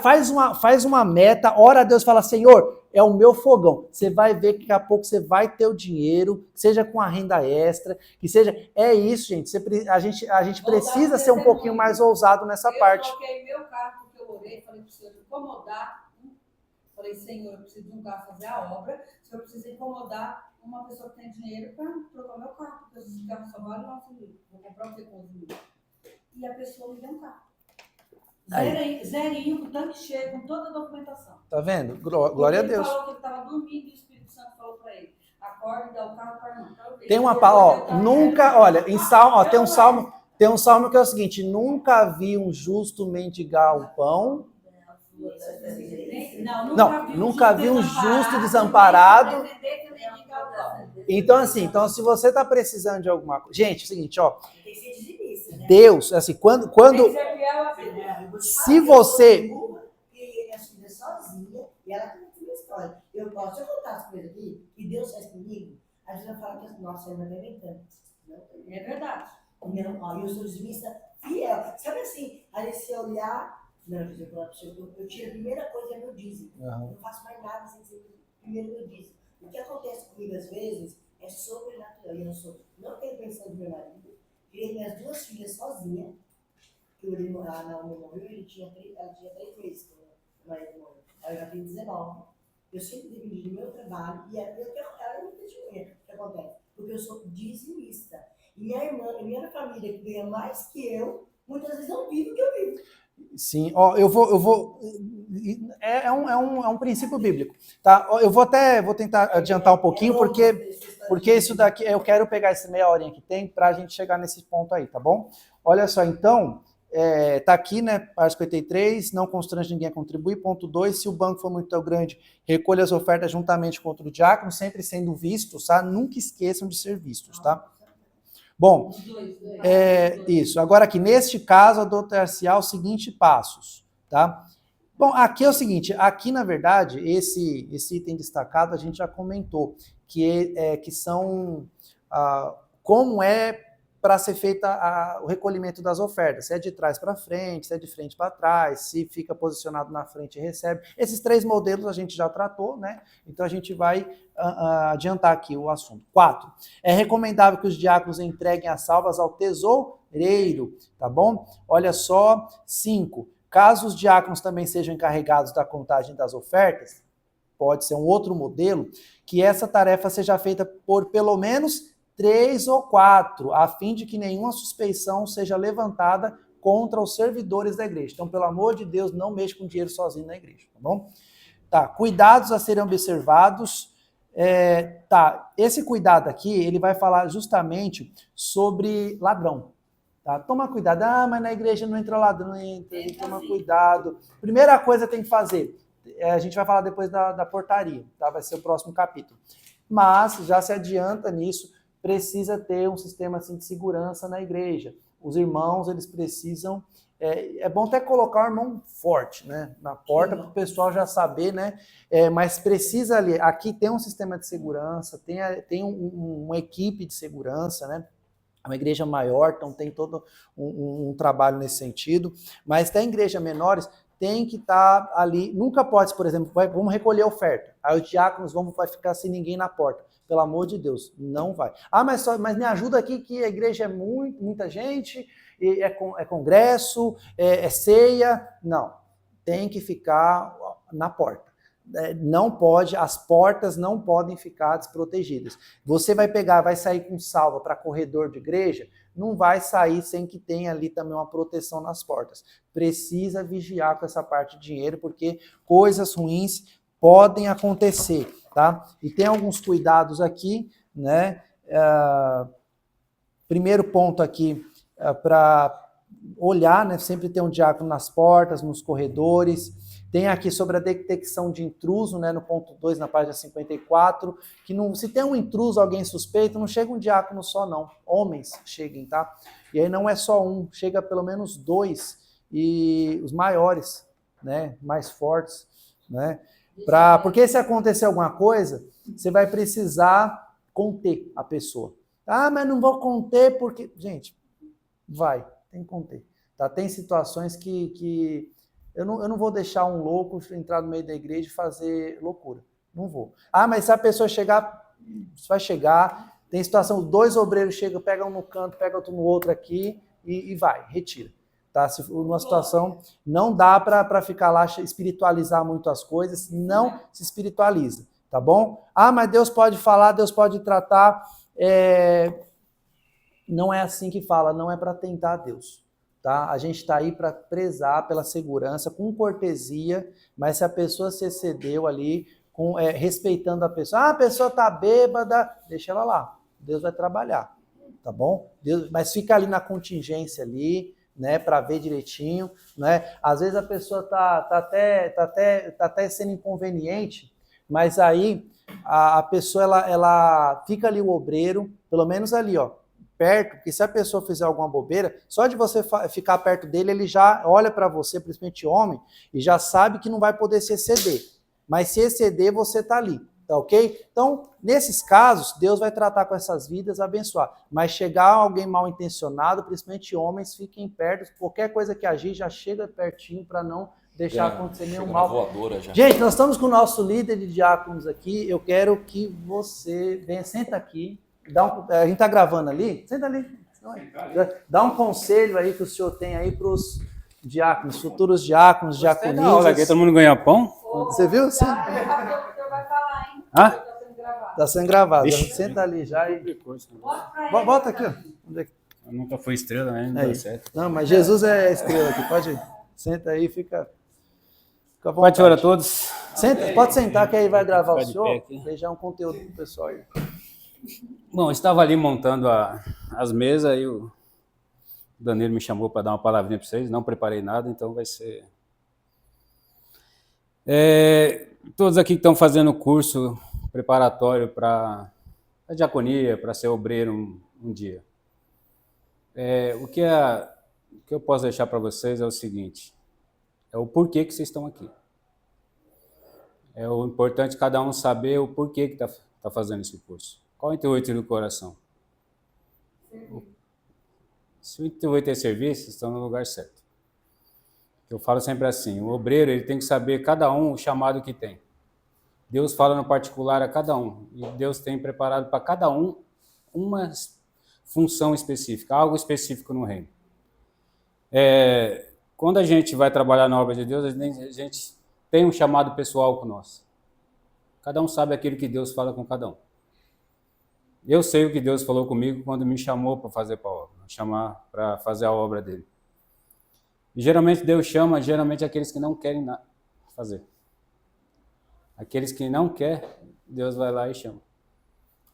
faz uma meta, ora a Deus, fala, Senhor, é o meu fogão. Você vai ver que daqui a pouco você vai ter o dinheiro, seja com a renda extra, que seja... É isso, gente. A gente precisa ser um pouquinho mais ousado nessa parte. Eu troquei meu carro porque eu orei, falei, preciso incomodar. Falei, Senhor, eu preciso de um carro fazer a obra, se eu preciso incomodar uma pessoa que tem dinheiro para trocar meu carro, porque os carros só valem R$9.000. Vou comprar o que com R$11.000. E a pessoa me deu um carro. Zerinho, com tanque cheio, com toda a documentação. Tá vendo? Glória a Deus. Ele falou que ele estava dormindo e o Espírito Santo falou para ele, acorda e dá o carro para não. Tem uma palavra, nunca, olha, em Salmo, tem um salmo que é o seguinte, nunca vi um justo mendigar o pão. Nunca vi um justo desamparado. Então, se você está precisando de alguma coisa... Gente, é o seguinte, ó. Deus, assim, quando se você... Ele assumiu sozinha, e ó, se eu contar as coisas aqui, que Deus faz comigo, a gente vai falar que, nossa, eu não estou inventando. É verdade. Não, ó, eu sou dizimista fiel. Sabe assim, aí se eu olhar, não, eu tiro a primeira coisa é meu dízimo. Uhum. Eu não faço mais nada sem ser primeiro meu dízimo. O que acontece comigo às vezes é sobrenatural. Eu não tenho pensão do meu marido, criei minhas 2 filhas sozinha, que o Naomi morreu, ela tinha 3 meses quando o marido morreu. Aí eu já tenho 19. Eu sempre dependi do meu trabalho e ela é muito testemunha. O que acontece? Porque eu sou dizimista. E minha irmã, minha família, que ganha mais que eu, muitas vezes não vive o que eu vivo. Sim, ó, eu vou é um princípio bíblico, tá? Ó, eu vou tentar adiantar um pouquinho, porque isso daqui, eu quero pegar essa meia horinha que tem pra gente chegar nesse ponto aí, tá bom? Olha só, então, tá aqui, né, página 53, não constrange ninguém a contribuir. Ponto 2, se o banco for muito grande, recolha as ofertas juntamente com outro diácono, sempre sendo vistos, tá? Nunca esqueçam de ser vistos, tá? Bom, isso. Agora aqui, neste caso, adotar-se-á os seguintes passos, tá? Bom, aqui é o seguinte, aqui na verdade, esse item destacado a gente já comentou, que são como é para ser feita o recolhimento das ofertas, se é de trás para frente, se é de frente para trás, se fica posicionado na frente e recebe. Esses 3 modelos a gente já tratou, né? Então a gente vai adiantar aqui o assunto. 4. É recomendável que os diáconos entreguem as salvas ao tesoureiro, tá bom? Olha só. 5. Caso os diáconos também sejam encarregados da contagem das ofertas, pode ser um outro modelo, que essa tarefa seja feita por pelo menos 3 ou 4, a fim de que nenhuma suspeição seja levantada contra os servidores da igreja. Então, pelo amor de Deus, não mexa com dinheiro sozinho na igreja, tá bom? Tá, cuidados a serem observados. Esse cuidado aqui, ele vai falar justamente sobre ladrão. Tá? Toma cuidado. Mas na igreja não entra ladrão, toma cuidado. Primeira coisa que tem que fazer, a gente vai falar depois da portaria, tá? Vai ser o próximo capítulo. Mas, já se adianta nisso, precisa ter um sistema assim, de segurança na igreja. Os irmãos, eles precisam... É bom até colocar o irmão forte, né, na porta, para o pessoal já saber, né? Mas precisa ali... Aqui tem um sistema de segurança, tem uma equipe de segurança, né? É uma igreja maior, então tem todo um trabalho nesse sentido. Mas tem igrejas menores, tem que estar ali... Nunca pode, por exemplo, vamos recolher a oferta. Aí os diáconos vai ficar sem ninguém na porta. Pelo amor de Deus, não vai. Mas me ajuda aqui que a igreja é muita gente, é congresso, é ceia. Não, tem que ficar na porta. Não pode, as portas não podem ficar desprotegidas. Você vai sair com salva para corredor de igreja, não vai sair sem que tenha ali também uma proteção nas portas. Precisa vigiar com essa parte de dinheiro, porque coisas ruins podem acontecer, tá? E tem alguns cuidados aqui, né? Primeiro ponto aqui, para olhar, né? Sempre tem um diácono nas portas, nos corredores. Tem aqui sobre a detecção de intruso, né? No ponto 2, na página 54, que se tem um intruso, alguém suspeito, não chega um diácono só, não. Homens cheguem, tá? E aí não é só um, chega pelo menos 2, e os maiores, né? Mais fortes, né? Porque se acontecer alguma coisa, você vai precisar conter a pessoa. Mas não vou conter porque... Gente, tem que conter. Tá? Tem situações que eu não vou deixar um louco entrar no meio da igreja e fazer loucura. Não vou. Mas se a pessoa chegar, vai chegar. Tem situação, 2 obreiros chegam, pegam um no canto, pegam outro no outro aqui e retira. Tá? Se for numa situação, não dá para ficar lá espiritualizar muito as coisas, não se espiritualiza, tá bom? Mas Deus pode falar, Deus pode tratar, não é assim que fala, não é para tentar Deus, tá? A gente está aí para prezar pela segurança, com cortesia, mas se a pessoa se excedeu ali, respeitando a pessoa está bêbada, deixa ela lá, Deus vai trabalhar, tá bom? Mas fica ali na contingência ali, né, para ver direitinho, né? Às vezes a pessoa tá até sendo inconveniente, mas aí a pessoa ela fica ali o obreiro, pelo menos ali, ó, perto, porque se a pessoa fizer alguma bobeira, só de você ficar perto dele, ele já olha para você, principalmente homem, e já sabe que não vai poder se exceder. Mas se exceder, você está ali, tá ok? Então, nesses casos, Deus vai tratar com essas vidas, abençoar. Mas chegar alguém mal intencionado, principalmente homens, fiquem perto. Qualquer coisa que agir, já chega pertinho para não deixar acontecer nenhum chega mal. na voadora já. Gente, nós estamos com o nosso líder de diáconos aqui. Eu quero que você venha, senta aqui. A gente está gravando ali? Senta ali. Dá um conselho aí que o senhor tem aí para os diáconos, futuros diáconos, diaconisas. Todo mundo ganha pão? Você viu? Sim. Vai falar, hein? Hã? Tá sendo gravado. Está sendo gravado. Vixe. Senta ali já e... Bota pra ele. Bota aqui, ó. Onde é que- Eu nunca fui estrela, né? Não Aí. deu certo. Não, mas Jesus é a estrela aqui. Pode ir. Senta aí, fica à Boa vontade. noite a todos. Senta, pode sentar que aí vai gravar o Ficar de senhor. pé aqui. Deixar um conteúdo pro pessoal aí. Bom, eu estava ali montando as mesas e o Danilo me chamou para dar uma palavrinha para vocês. Não preparei nada, então vai ser... todos aqui que estão fazendo curso preparatório para a diaconia, para ser obreiro um dia. O que eu posso deixar para vocês é o seguinte, é o porquê que vocês estão aqui. É o importante cada um saber o porquê que está fazendo esse curso. Qual o intuito do coração? Se o intuito é serviço, vocês estão no lugar certo. Eu falo sempre assim, o obreiro ele tem que saber cada um o chamado que tem. Deus fala no particular a cada um. E Deus tem preparado para cada um uma função específica, algo específico no reino. Quando a gente vai trabalhar na obra de Deus, a gente tem um chamado pessoal com nós. Cada um sabe aquilo que Deus fala com cada um. Eu sei o que Deus falou comigo quando me chamou para fazer para fazer a obra dele. E geralmente Deus chama aqueles que não querem fazer. Aqueles que não querem, Deus vai lá e chama.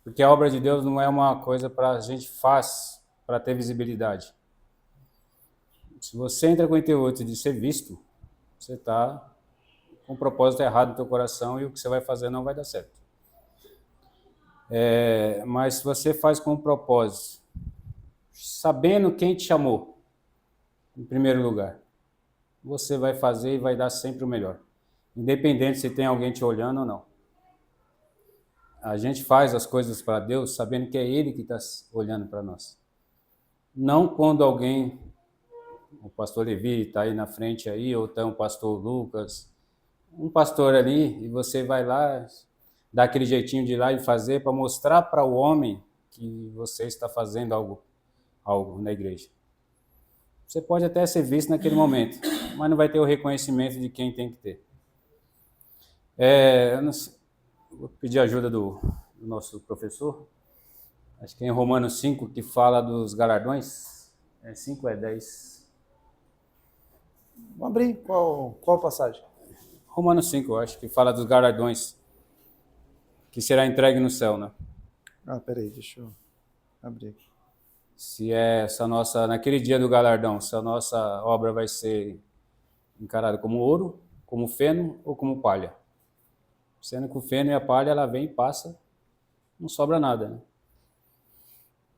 Porque a obra de Deus não é uma coisa para a gente faz para ter visibilidade. Se você entra com o intuito de ser visto, você está com um propósito errado no teu coração e o que você vai fazer não vai dar certo. Mas se você faz com um propósito, sabendo quem te chamou, em primeiro lugar, você vai fazer e vai dar sempre o melhor. Independente se tem alguém te olhando ou não. A gente faz as coisas para Deus sabendo que é Ele que está olhando para nós. Não quando alguém, o pastor Levi está aí na frente aí, ou tem o pastor Lucas, um pastor ali, e você vai lá, dá aquele jeitinho de ir lá e fazer para mostrar para o homem que você está fazendo algo na igreja. Você pode até ser visto naquele momento, mas não vai ter o reconhecimento de quem tem que ter. Eu não sei, vou pedir a ajuda do nosso professor. Acho que é em Romanos 5 que fala dos galardões. 5 é 10. Vamos abrir. Qual passagem? Romanos 5, eu acho que fala dos galardões que será entregue no céu, né? Peraí, deixa eu abrir aqui. Se naquele dia do galardão, se a nossa obra vai ser encarada como ouro, como feno ou como palha. Sendo que o feno e a palha, ela vem e passa, não sobra nada, né?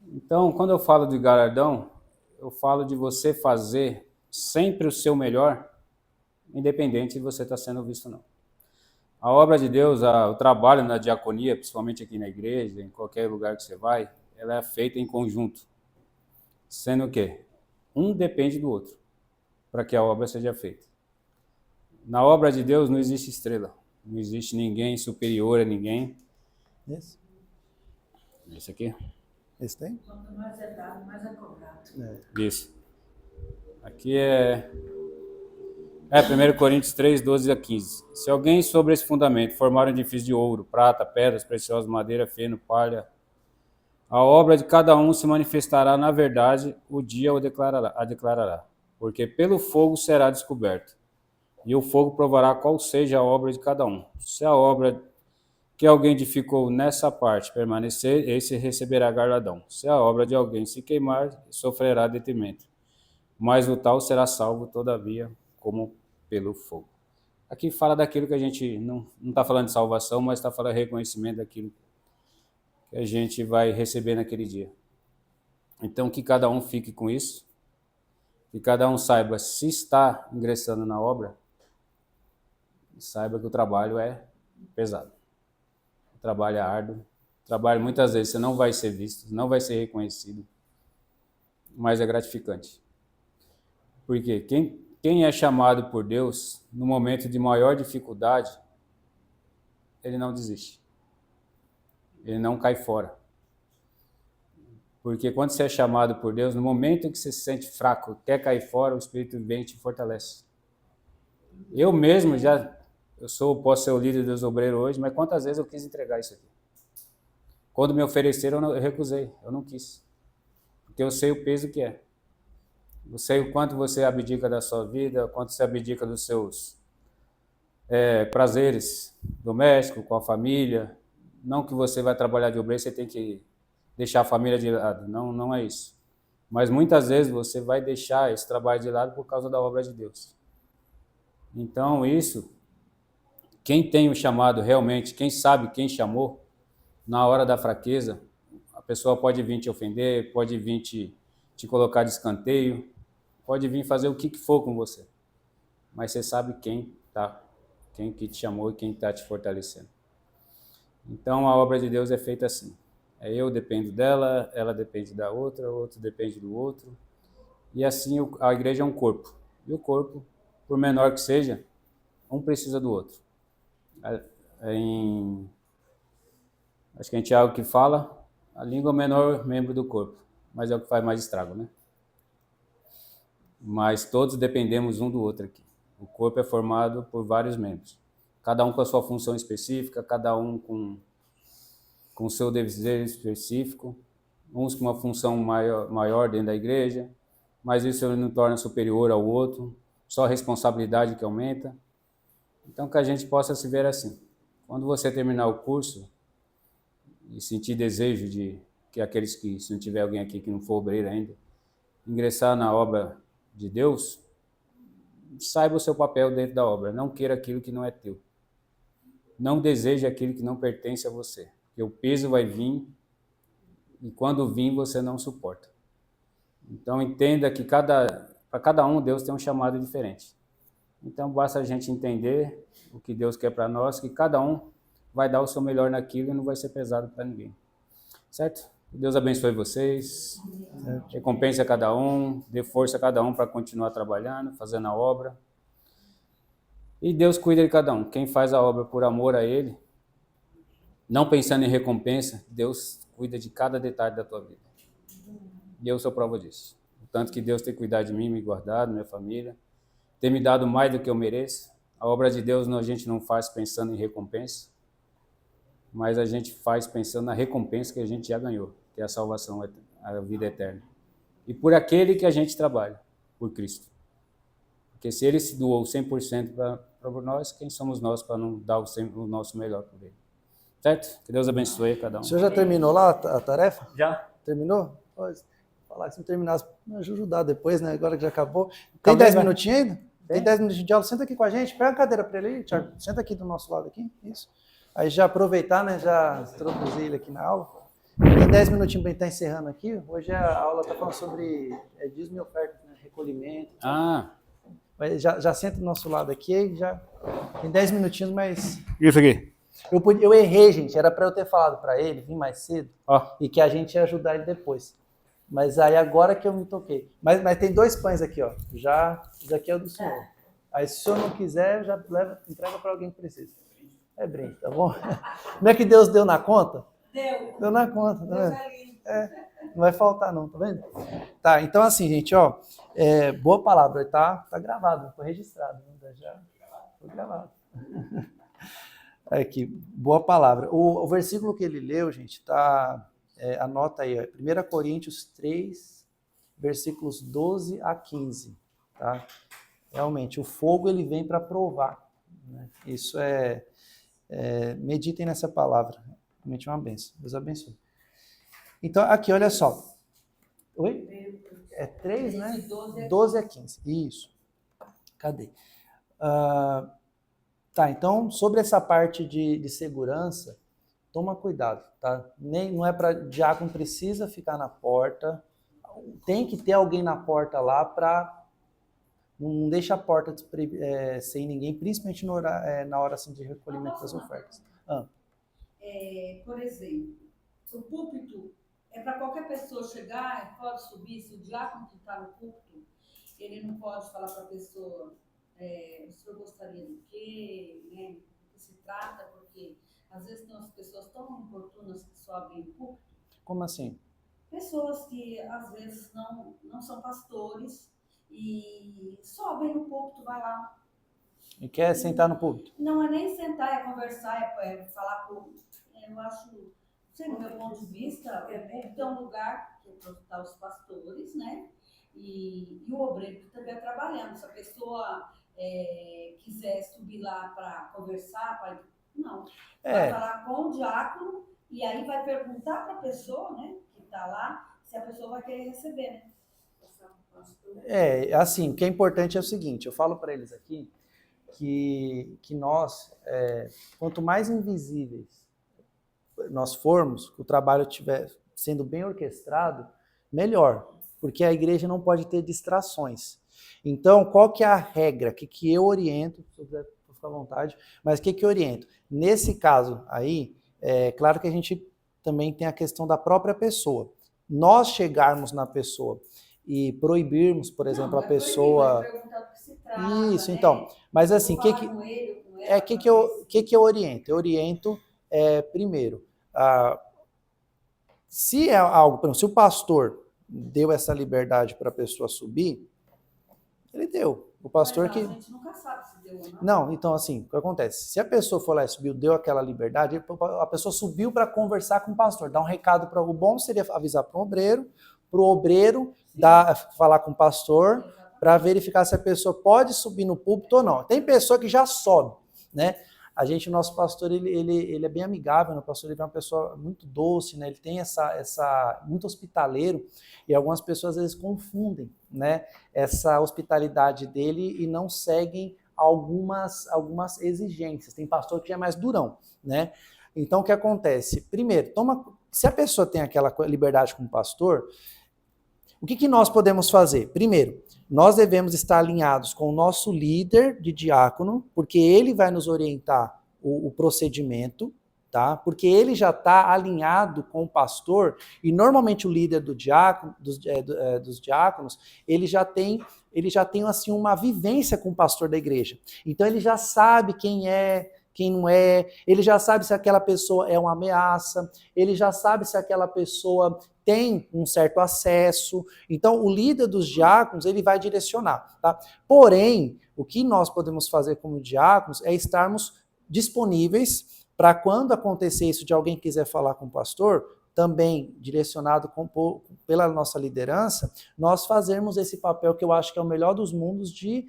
Então, quando eu falo de galardão, eu falo de você fazer sempre o seu melhor, independente de você estar sendo visto ou não. A obra de Deus, o trabalho na diaconia, principalmente aqui na igreja, em qualquer lugar que você vai, ela é feita em conjunto. Sendo que um depende do outro, para que a obra seja feita. Na obra de Deus não existe estrela. Não existe ninguém superior a ninguém. Esse? Esse aqui? Esse tem? Quanto mais é dado, mais é cobrado. Isso. Aqui é 1 Coríntios 3, 12 a 15. Se alguém sobre esse fundamento formar um edifício de ouro, prata, pedras preciosas, madeira, feno, palha, a obra de cada um se manifestará na verdade, o dia a declarará. Porque pelo fogo será descoberto. E o fogo provará qual seja a obra de cada um. Se a obra que alguém edificou nessa parte permanecer, esse receberá galardão. Se a obra de alguém se queimar, sofrerá detrimento. Mas o tal será salvo, todavia, como pelo fogo. Aqui fala daquilo que a gente não está falando de salvação, mas está falando de reconhecimento daquilo que a gente vai receber naquele dia. Então, que cada um fique com isso, que cada um saiba se está ingressando na obra, E saiba que o trabalho é pesado. O trabalho é árduo. O trabalho, muitas vezes, você não vai ser visto, não vai ser reconhecido, mas é gratificante. Porque quem é chamado por Deus, no momento de maior dificuldade, ele não desiste. Ele não cai fora. Porque quando você é chamado por Deus, no momento em que você se sente fraco, quer cair fora, o Espírito vem e te fortalece. Eu mesmo posso ser o líder dos obreiros hoje, mas quantas vezes eu quis entregar isso aqui? Quando me ofereceram, eu recusei, eu não quis. Porque eu sei o peso que é. Eu sei o quanto você abdica da sua vida, o quanto você abdica dos seus prazeres domésticos, com a família. Não que você vai trabalhar de obreiro, você tem que deixar a família de lado. Não, não é isso. Mas muitas vezes você vai deixar esse trabalho de lado por causa da obra de Deus. Então isso, quem tem o chamado realmente, quem sabe quem chamou, na hora da fraqueza, a pessoa pode vir te ofender, pode vir te colocar de escanteio, pode vir fazer o que for com você. Mas você sabe quem que te chamou e quem está te fortalecendo. Então a obra de Deus é feita assim. Eu dependo dela, ela depende da outra, o outro depende do outro. E assim a igreja é um corpo. E o corpo, por menor que seja, um precisa do outro. Acho que em Tiago que fala, a língua é o menor membro do corpo, mas é o que faz mais estrago, né? Mas todos dependemos um do outro aqui. O corpo é formado por vários membros, cada um com a sua função específica, cada um com o seu dever específico, uns com uma função maior dentro da igreja, mas isso não torna superior ao outro, só a responsabilidade que aumenta. Então que a gente possa se ver assim. Quando você terminar o curso e sentir desejo de que aqueles que, se não tiver alguém aqui que não for obreiro ainda, ingressar na obra de Deus, saiba o seu papel dentro da obra. Não queira aquilo que não é teu. Não deseje aquilo que não pertence a você. Porque o peso vai vir e quando vir você não suporta. Então entenda que para cada um Deus tem um chamado diferente. Então basta a gente entender o que Deus quer para nós, que cada um vai dar o seu melhor naquilo e não vai ser pesado para ninguém. Certo? Deus abençoe vocês, recompense a cada um, dê força a cada um para continuar trabalhando, fazendo a obra. E Deus cuida de cada um. Quem faz a obra por amor a Ele, não pensando em recompensa, Deus cuida de cada detalhe da tua vida. E eu sou prova disso. Tanto que Deus tem cuidado de mim, me guardado, minha família, tem me dado mais do que eu mereço. A obra de Deus a gente não faz pensando em recompensa, mas a gente faz pensando na recompensa que a gente já ganhou, que é a salvação, a vida eterna. E por aquele que a gente trabalha, por Cristo. Porque se Ele se doou 100% para nós, quem somos nós para não dar o nosso melhor por Ele? Certo? Que Deus abençoe a cada um. O senhor já terminou lá a tarefa? Já. Terminou? Pois, falar que se não terminasse, me ajudar depois, né? Agora que já acabou. Tem 10 minutinhos ainda? Tem 10 minutinhos de aula? Senta aqui com a gente, pega a cadeira para ele aí, Thiago. Senta aqui do nosso lado aqui, isso. Aí já aproveitar, né? Já introduzir ele aqui na aula. Tem 10 minutinhos para a gente estar encerrando aqui. Hoje a aula está falando sobre dízimo e oferta, né? Recolhimento. Mas já senta do nosso lado aqui, já tem 10 minutinhos, mas... Isso aqui. Eu errei, gente. Era para eu ter falado para ele, vir mais cedo, e que a gente ia ajudar ele depois. Mas aí agora que eu me toquei. Mas tem 2 pães aqui, ó. Isso aqui é o do senhor. Aí se o senhor não quiser, já entrega para alguém que precisa. É brinde, tá bom? Como é que Deus deu na conta? Deu na conta, tá vendo? Não vai faltar não, tá vendo? Tá, então assim, gente, ó, boa palavra, tá gravado, foi registrado, né? Já foi gravado. Aqui, boa palavra. O versículo que ele leu, gente, tá, anota aí, ó, 1 Coríntios 3, versículos 12 a 15, tá? Realmente, o fogo ele vem para provar, né? Isso meditem nessa palavra, realmente é uma bênção, Deus abençoe. Então, aqui, olha só. Oi? É 3, né? 12 a 15, isso. Cadê? Tá, então, sobre essa parte de segurança, toma cuidado, tá? Não é para diácono precisa ficar na porta, tem que ter alguém na porta lá para Não deixa a porta sem ninguém, principalmente na hora assim, de recolhimento das ofertas. Por exemplo, o púlpito é para qualquer pessoa chegar, pode subir, se o diácono que está no púlpito, ele não pode falar para a pessoa, o senhor gostaria do quê, né, do que se trata, porque às vezes tem umas pessoas tão importunas que sobem no púlpito. Como assim? Pessoas que às vezes não são pastores e sobem no púlpito, vai lá. E quer sentar no púlpito? Não é nem sentar, é conversar, é falar com... Eu acho, sei, do meu ponto de vista, é um lugar que está os pastores, né? E o obreiro que também é trabalhando. Se a pessoa quiser subir lá para conversar, não. Vai falar com o diácono e aí vai perguntar para a pessoa, né, que está lá, se a pessoa vai querer receber, né? Assim, o que é importante é o seguinte, eu falo para eles aqui que nós, quanto mais invisíveis nós formos, que o trabalho estiver sendo bem orquestrado, melhor, porque a igreja não pode ter distrações. Então, qual que é a regra? O que eu oriento, se eu quiser ficar à vontade, mas o que eu oriento? Nesse caso aí, claro que a gente também tem a questão da própria pessoa. Nós chegarmos na pessoa e proibirmos, por exemplo, a pessoa... Isso, né? Então, mas assim, o que eu oriento? Eu oriento, primeiro, se é algo, por exemplo, se o pastor deu essa liberdade para a pessoa subir, ele deu. O pastor que... A gente nunca sabe se deu ou não. Não, então assim, o que acontece? Se a pessoa for lá e subiu, deu aquela liberdade, a pessoa subiu para conversar com o pastor, dar um recado para o bom seria avisar para o obreiro falar com o pastor, para verificar se a pessoa pode subir no púlpito ou não. Tem pessoa que já sobe, né? O nosso pastor, ele é bem amigável, né? O pastor ele é uma pessoa muito doce, né? Ele tem muito hospitaleiro, e algumas pessoas às vezes confundem, né, essa hospitalidade dele e não seguem algumas exigências. Tem pastor que é mais durão, né? Então, o que acontece? Primeiro, se a pessoa tem aquela liberdade como pastor, o que nós podemos fazer? Primeiro, nós devemos estar alinhados com o nosso líder de diácono, porque ele vai nos orientar o procedimento, tá? Porque ele já está alinhado com o pastor, e normalmente o líder dos diáconos, ele já tem assim, uma vivência com o pastor da igreja. Então ele já sabe quem é, quem não é, ele já sabe se aquela pessoa é uma ameaça, ele já sabe se aquela pessoa tem um certo acesso. Então, o líder dos diáconos, ele vai direcionar, tá? Porém, o que nós podemos fazer como diáconos é estarmos disponíveis para quando acontecer isso de alguém quiser falar com o pastor, também direcionado pela nossa liderança, nós fazermos esse papel que eu acho que é o melhor dos mundos de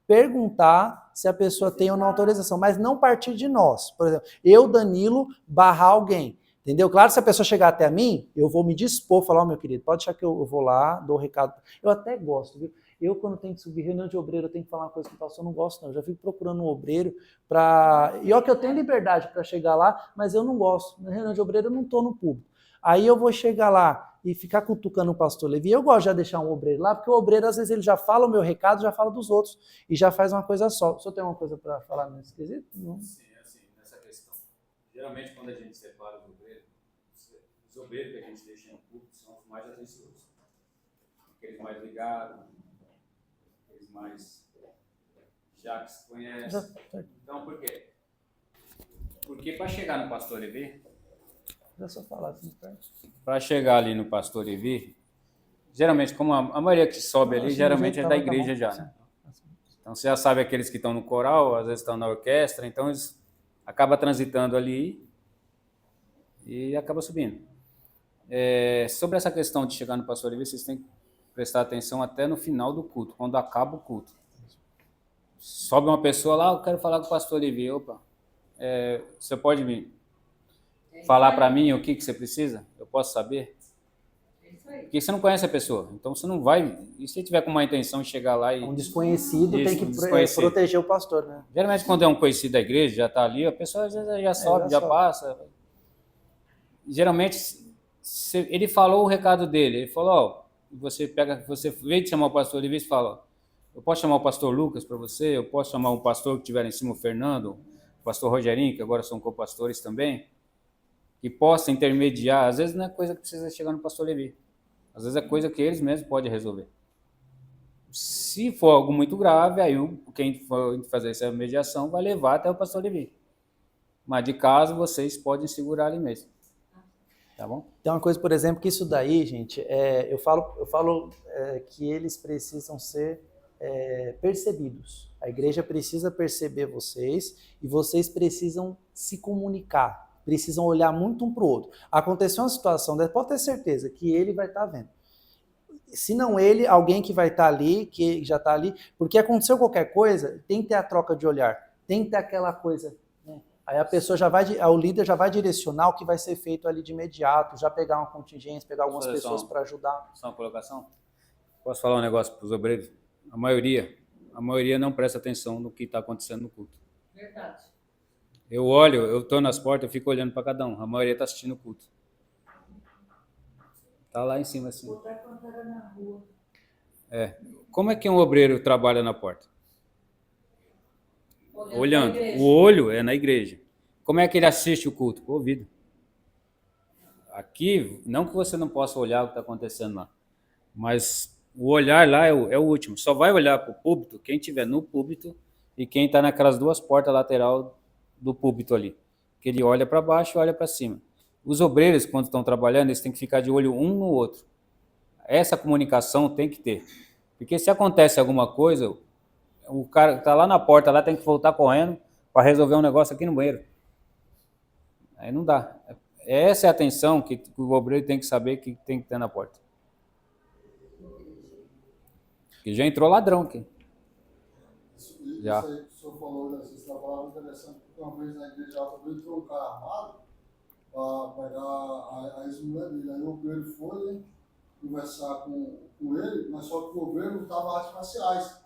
perguntar se a pessoa tem ou não autorização, mas não partir de nós. Por exemplo, eu, Danilo, barrar alguém. Entendeu? Claro, se a pessoa chegar até mim, eu vou me dispor, falar, meu querido, pode deixar que eu vou lá, dou o recado. Eu até gosto, viu? Eu, quando tenho que subir reunião de obreiro, eu tenho que falar uma coisa que o pastor não gosta, não. Eu já fico procurando um obreiro para... E olha que eu tenho liberdade para chegar lá, mas eu não gosto. Na reunião de obreiro eu não estou no público. Aí eu vou chegar lá e ficar cutucando o pastor Levi. Eu gosto de já deixar um obreiro lá, porque o obreiro, às vezes, ele já fala o meu recado, já fala dos outros, e já faz uma coisa só. O senhor tem uma coisa para falar nesse quesito? Não? Sim, assim, nessa questão. Geralmente, quando a gente separa os obreiros que a gente deixa no público são os mais atenciosos. Aqueles mais ligados, aqueles mais já que se conhecem. Então, por quê? Porque para chegar no pastor Levi, para chegar ali no pastor Levi, geralmente, como a maioria que sobe ali, geralmente é da igreja já, né? Então, você já sabe aqueles que estão no coral, às vezes estão na orquestra, então eles acabam transitando ali e acaba subindo. Sobre essa questão de chegar no pastor Levi, vocês têm que prestar atenção até no final do culto, quando acaba o culto. Sobe uma pessoa lá, eu quero falar com o pastor Levi. Opa, você pode me falar para mim o que você precisa? Eu posso saber? Porque você não conhece a pessoa, então você não vai... E se tiver com uma intenção de chegar lá e... Um desconhecido tem que proteger o pastor, né? Geralmente, quando é um conhecido da igreja, já está ali, a pessoa às vezes já sobe, já passa. Geralmente, ele falou o recado dele. Ele falou, você veio de chamar o pastor Levi e fala, Eu posso chamar o pastor Lucas para você, eu posso chamar um pastor que estiver em cima, o Fernando, o pastor Rogerinho, que agora são co-pastores também, que possa intermediar. Às vezes não é coisa que precisa chegar no pastor Levi. Às vezes é coisa que eles mesmos podem resolver. Se for algo muito grave, aí quem for fazer essa mediação vai levar até o pastor Levi. Mas de caso, vocês podem segurar ali mesmo. Tá bom? Tem uma coisa, por exemplo, que isso daí, gente, eu falo que eles precisam ser percebidos. A igreja precisa perceber vocês e vocês precisam se comunicar, precisam olhar muito um para o outro. Aconteceu uma situação dessa, pode ter certeza que ele vai estar vendo. Se não ele, alguém que vai estar ali, que já está ali, porque aconteceu qualquer coisa, tem que ter a troca de olhar, tem que ter aquela coisa, né? Aí a pessoa o líder já vai direcionar o que vai ser feito ali de imediato, já pegar uma contingência, pegar algumas pessoas para ajudar. Só uma colocação? Posso falar um negócio para os obreiros? A maioria não presta atenção no que está acontecendo no culto. Verdade. Eu olho, eu estou nas portas, eu fico olhando para cada um. A maioria está assistindo o culto. Está lá em cima assim. Botar quando era na rua. Como é que um obreiro trabalha na porta? Olhando. pra igreja. O olho é na igreja. Como é que ele assiste o culto? Com o ouvido. Aqui, não que você não possa olhar o que está acontecendo lá, mas o olhar lá é o último. Só vai olhar para o púlpito quem estiver no púlpito e quem está naquelas duas portas lateral do púlpito ali. Que ele olha para baixo e olha para cima. Os obreiros, quando estão trabalhando, eles têm que ficar de olho um no outro. Essa comunicação tem que ter. Porque se acontece alguma coisa, o cara que está lá na porta lá tem que voltar correndo para resolver um negócio aqui no banheiro. Aí não dá. Essa é a atenção que o obreiro tem que saber que tem que ter na porta. Porque já entrou ladrão aqui. Isso Já. aí que o senhor falou, né? Vocês trabalharam interessante, porque uma vez na igreja também entrou um cara armado para pegar a ex-mulher dele. Aí o obreiro foi, né, conversar com ele, mas só que o obreiro lutava artes marciais.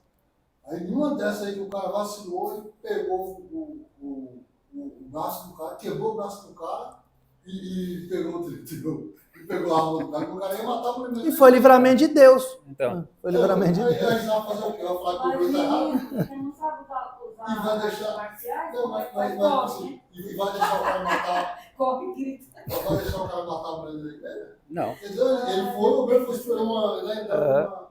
Aí numa dessas aí que o cara vacilou e pegou o braço do cara, quebrou o braço do cara e pegou a arma do cara, porque o cara ia matar por ele. E foi livramento de Deus. Então, Foi livramento de Aí Deus. a gente vai fazer o quê? Vai falar que o obreiro tá errado? Você não sabe usar E vai deixar. artes marciais? Não, mas Corre, assim, e vai deixar o cara matar. corre, grita. Vai deixar o cara matar a mulher dele da igreja? não. Quer dizer, ele foi, o obreiro foi esperar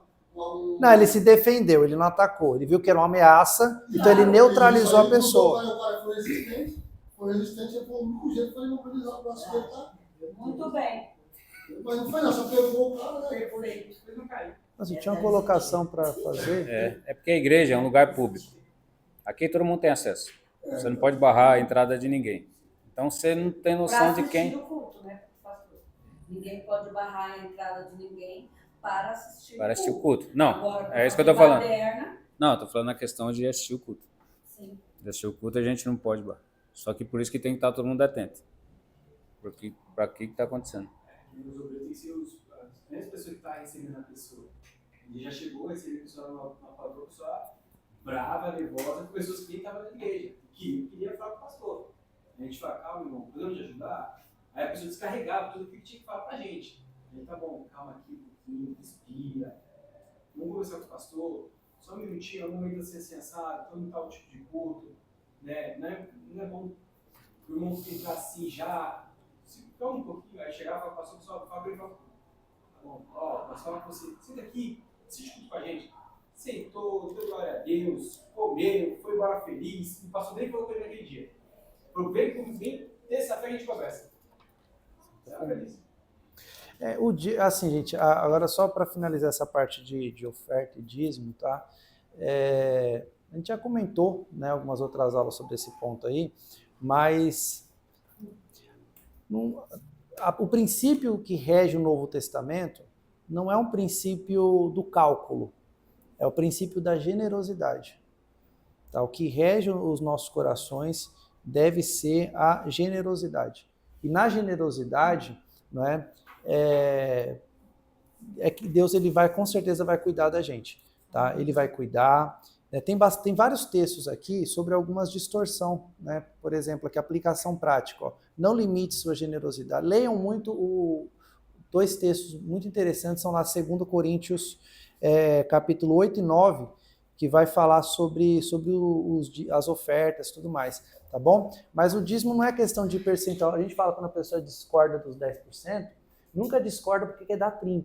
Não, ele se defendeu, ele não atacou. Ele viu que era uma ameaça, então ele neutralizou a pessoa. O cara foi resistente, ele foi o único jeito para ele mobilizar o braço dele, tá? Muito bem. Mas não foi não, só pegou o cara, né? Depois não caiu. Nossa, tinha uma colocação para fazer. É porque a igreja é um lugar público. Aqui todo mundo tem acesso. Você não pode barrar a entrada de ninguém. Então você não tem noção de quem. Para assistir o culto, né, pastor? Ninguém pode barrar a entrada de ninguém para assistir Para assistir o culto. Não, Agora, é isso que eu tô falando. baderna, Não, eu tô falando na questão de assistir o culto. sim. De assistir o culto a gente não pode barrar. Só que por isso que tem que estar todo mundo atento. Para que está acontecendo. E os obreiros têm que ser as primeiras pessoas que estão recebendo a pessoa. Ele já chegou, recebeu a pessoa numa palavra, pessoa brava, nervosa, com pessoas que nem estavam na igreja, que queria falar com o pastor. A gente fala, calma, irmão, podemos te ajudar? Aí a pessoa descarregava tudo que tinha que falar pra gente. Aí tá bom, calma aqui um pouquinho, respira. Vamos conversar com o pastor, só um minutinho, é um momento assim, assado, todo tal tipo de culto. Né? Não é bom o irmão entrar assim já. Calma um pouquinho, aí chegar e falar, pastor, só fala pra ele, fala, tá bom, ó, pastor, fala com você, senta aqui, assiste tudo com a gente. Sentou, deu glória a Deus, comeu, foi embora feliz, o pastor nem falou com ele naquele dia. Vem, terça-feira a gente conversa. Você tá feliz. Assim, gente, agora só para finalizar essa parte de oferta e dízimo, tá? A gente já comentou, né, algumas outras aulas sobre esse ponto aí, mas o princípio que rege o Novo Testamento não é um princípio do cálculo, é o princípio da generosidade. Tá? O que rege os nossos corações deve ser a generosidade. E na generosidade, não é que Deus ele com certeza vai cuidar da gente. Tá? Ele vai cuidar. Tem vários textos aqui sobre algumas distorção, né? Por exemplo, aqui aplicação prática. Ó. Não limite sua generosidade. Leiam muito dois textos muito interessantes, são lá 2 Coríntios capítulo 8 e 9, que vai falar sobre as ofertas e tudo mais, tá bom? Mas o dízimo não é questão de percentual. A gente fala quando a pessoa discorda dos 10%, nunca discorda porque quer dar 30%.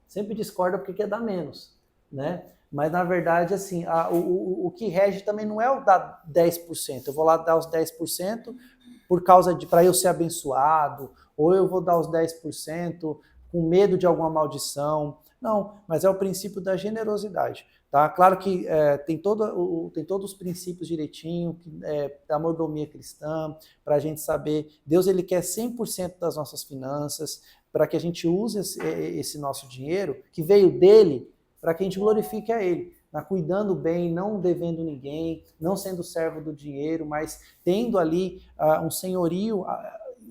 Sempre discorda porque quer dar menos, né? Mas, na verdade, assim, o que rege também não é o dar 10%. Eu vou lá dar os 10% para eu ser abençoado, ou eu vou dar os 10% com medo de alguma maldição. Não, mas é o princípio da generosidade. Tá? Claro que tem todos os princípios direitinho, da mordomia cristã, para a gente saber, Deus ele quer 100% das nossas finanças, para que a gente use esse nosso dinheiro, que veio dele, para que a gente glorifique a ele, cuidando bem, não devendo ninguém, não sendo servo do dinheiro, mas tendo ali um senhorio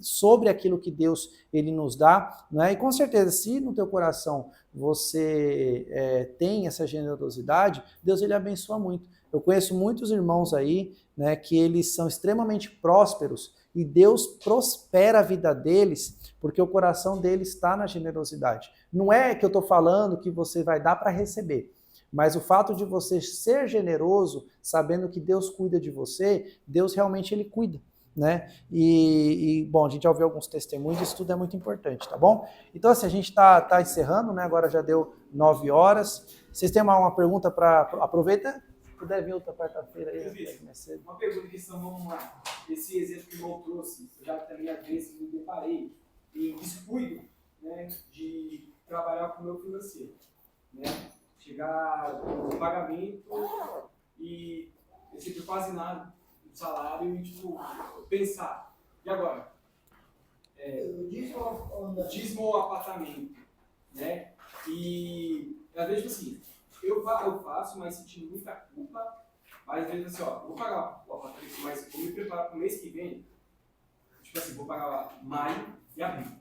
sobre aquilo que Deus ele nos dá, né? E com certeza, se no teu coração você tem essa generosidade, Deus ele abençoa muito. Eu conheço muitos irmãos aí, né, que eles são extremamente prósperos e Deus prospera a vida deles porque o coração deles está na generosidade. Não é que eu estou falando que você vai dar para receber, mas o fato de você ser generoso, sabendo que Deus cuida de você, Deus realmente ele cuida, né? Bom, a gente já ouviu alguns testemunhos, isso tudo é muito importante, tá bom? Então, assim, a gente tá encerrando, né? Agora já deu 9 horas. Vocês têm uma pergunta para... Aproveita, se puder vir outra quarta-feira aí. Uma pergunta que senão vamos lá. Esse exemplo que o irmão trouxe, eu já também às vezes me deparei em descuido, né, de trabalhar com o meu financeiro, né? Chegar no pagamento e receber quase nada do salário e, tipo, pensar, e agora? Dízimo ou apartamento, né? E, às vezes, assim, eu faço, mas sentindo muita culpa, mas às vezes, assim, ó, vou pagar o apartamento, mas vou me preparar para o mês que vem, tipo assim, vou pagar maio e abril.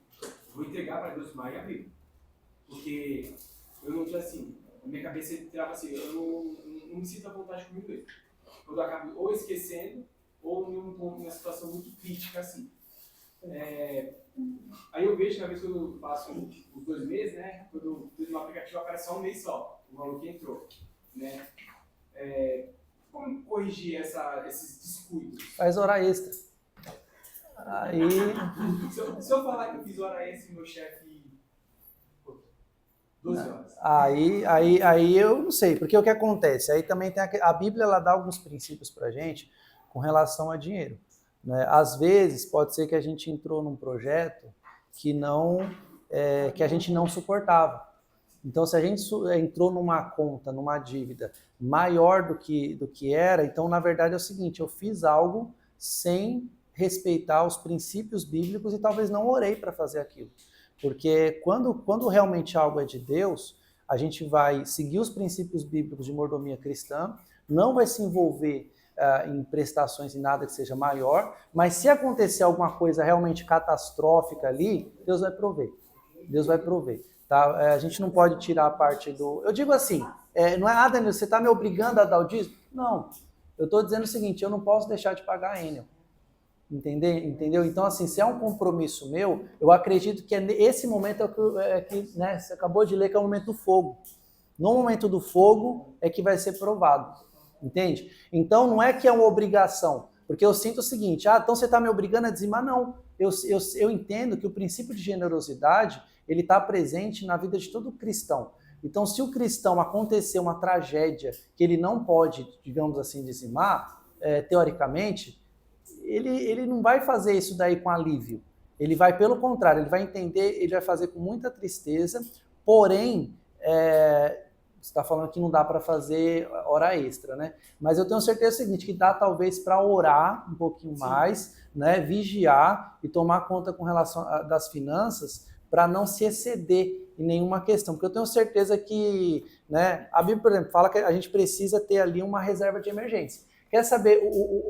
Vou entregar para Deus maio e abril. Porque eu não tinha, assim, a minha cabeça trava assim, eu não me sinto à vontade comigo mesmo. Eu acabo ou esquecendo, ou numa situação muito crítica, assim. Aí eu vejo que, na vez que eu faço os 2 meses, né, quando eu fiz no aplicativo, aparece só um mês só, o valor que entrou, né. Como corrigir esses descuidos? Faz hora extra. Aí... Se eu falar que eu fiz hora extra e meu chefe 12 horas. Aí eu não sei, porque o que acontece? Aí também tem a Bíblia, ela dá alguns princípios pra gente com relação a dinheiro, né? Às vezes pode ser que a gente entrou num projeto que a gente não suportava. Então, se a gente entrou numa conta, numa dívida maior do que era, então, na verdade, é o seguinte, eu fiz algo sem respeitar os princípios bíblicos e talvez não orei para fazer aquilo. Porque quando realmente algo é de Deus, a gente vai seguir os princípios bíblicos de mordomia cristã, não vai se envolver em prestações em nada que seja maior, mas se acontecer alguma coisa realmente catastrófica ali, Deus vai prover. Deus vai prover. Tá? A gente não pode tirar a parte do... Eu digo assim, não é nada, você está me obrigando a dar o dízimo? Não. Eu estou dizendo o seguinte, eu não posso deixar de pagar a Enel. Entendeu? Então, assim, se é um compromisso meu, eu acredito que esse momento que né, você acabou de ler, que é o momento do fogo. No momento do fogo é que vai ser provado. Entende? Então, não é que é uma obrigação. Porque eu sinto o seguinte, então você está me obrigando a dizimar? Não. Eu entendo que o princípio de generosidade, ele está presente na vida de todo cristão. Então, se o cristão acontecer uma tragédia que ele não pode, digamos assim, dizimar, teoricamente, ele não vai fazer isso daí com alívio. Ele vai, pelo contrário, ele vai entender, ele vai fazer com muita tristeza, porém, você está falando que não dá para fazer hora extra, né? Mas eu tenho certeza do seguinte, que dá talvez para orar um pouquinho mais, né? Vigiar e tomar conta com relação das finanças para não se exceder em nenhuma questão. Porque eu tenho certeza que, né? A Bíblia, por exemplo, fala que a gente precisa ter ali uma reserva de emergência. Quer saber,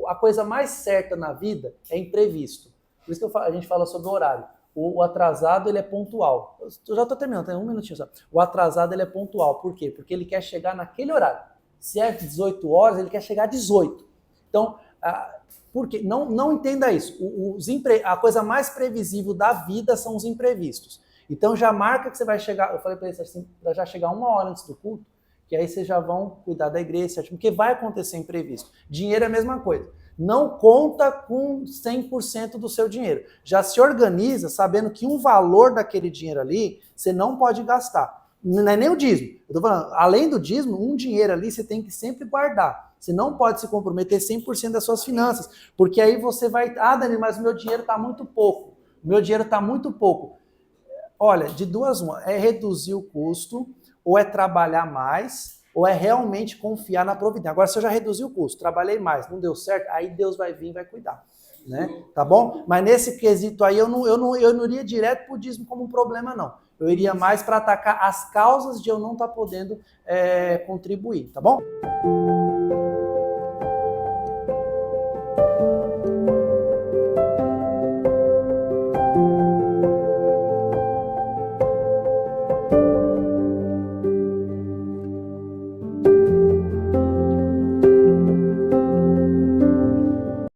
a coisa mais certa na vida é imprevisto. Por isso que a gente fala sobre o horário. O atrasado, ele é pontual. Eu já estou terminando, tem um minutinho só. O atrasado, ele é pontual. Por quê? Porque ele quer chegar naquele horário. Se é 18 horas, ele quer chegar às 18. Então, por quê? Não entenda isso. A coisa mais previsível da vida são os imprevistos. Então, já marca que você vai chegar... Eu falei para eles assim, para já chegar 1 hora antes do culto, que aí vocês já vão cuidar da igreja, porque vai acontecer imprevisto. Dinheiro é a mesma coisa. Não conta com 100% do seu dinheiro. Já se organiza sabendo que um valor daquele dinheiro ali, você não pode gastar. Não é nem o dízimo. Eu tô falando, além do dízimo, um dinheiro ali você tem que sempre guardar. Você não pode se comprometer 100% das suas finanças, porque aí você vai... Ah, Dani, mas o meu dinheiro está muito pouco. O meu dinheiro está muito pouco. Olha, de duas uma, é reduzir o custo, ou é trabalhar mais, ou é realmente confiar na providência. Agora, se eu já reduzi o custo, trabalhei mais, não deu certo, aí Deus vai vir e vai cuidar. Né? Tá bom? Mas nesse quesito aí, eu não iria direto pro dízimo como um problema, não. Eu iria mais para atacar as causas de eu não estar podendo contribuir, tá bom?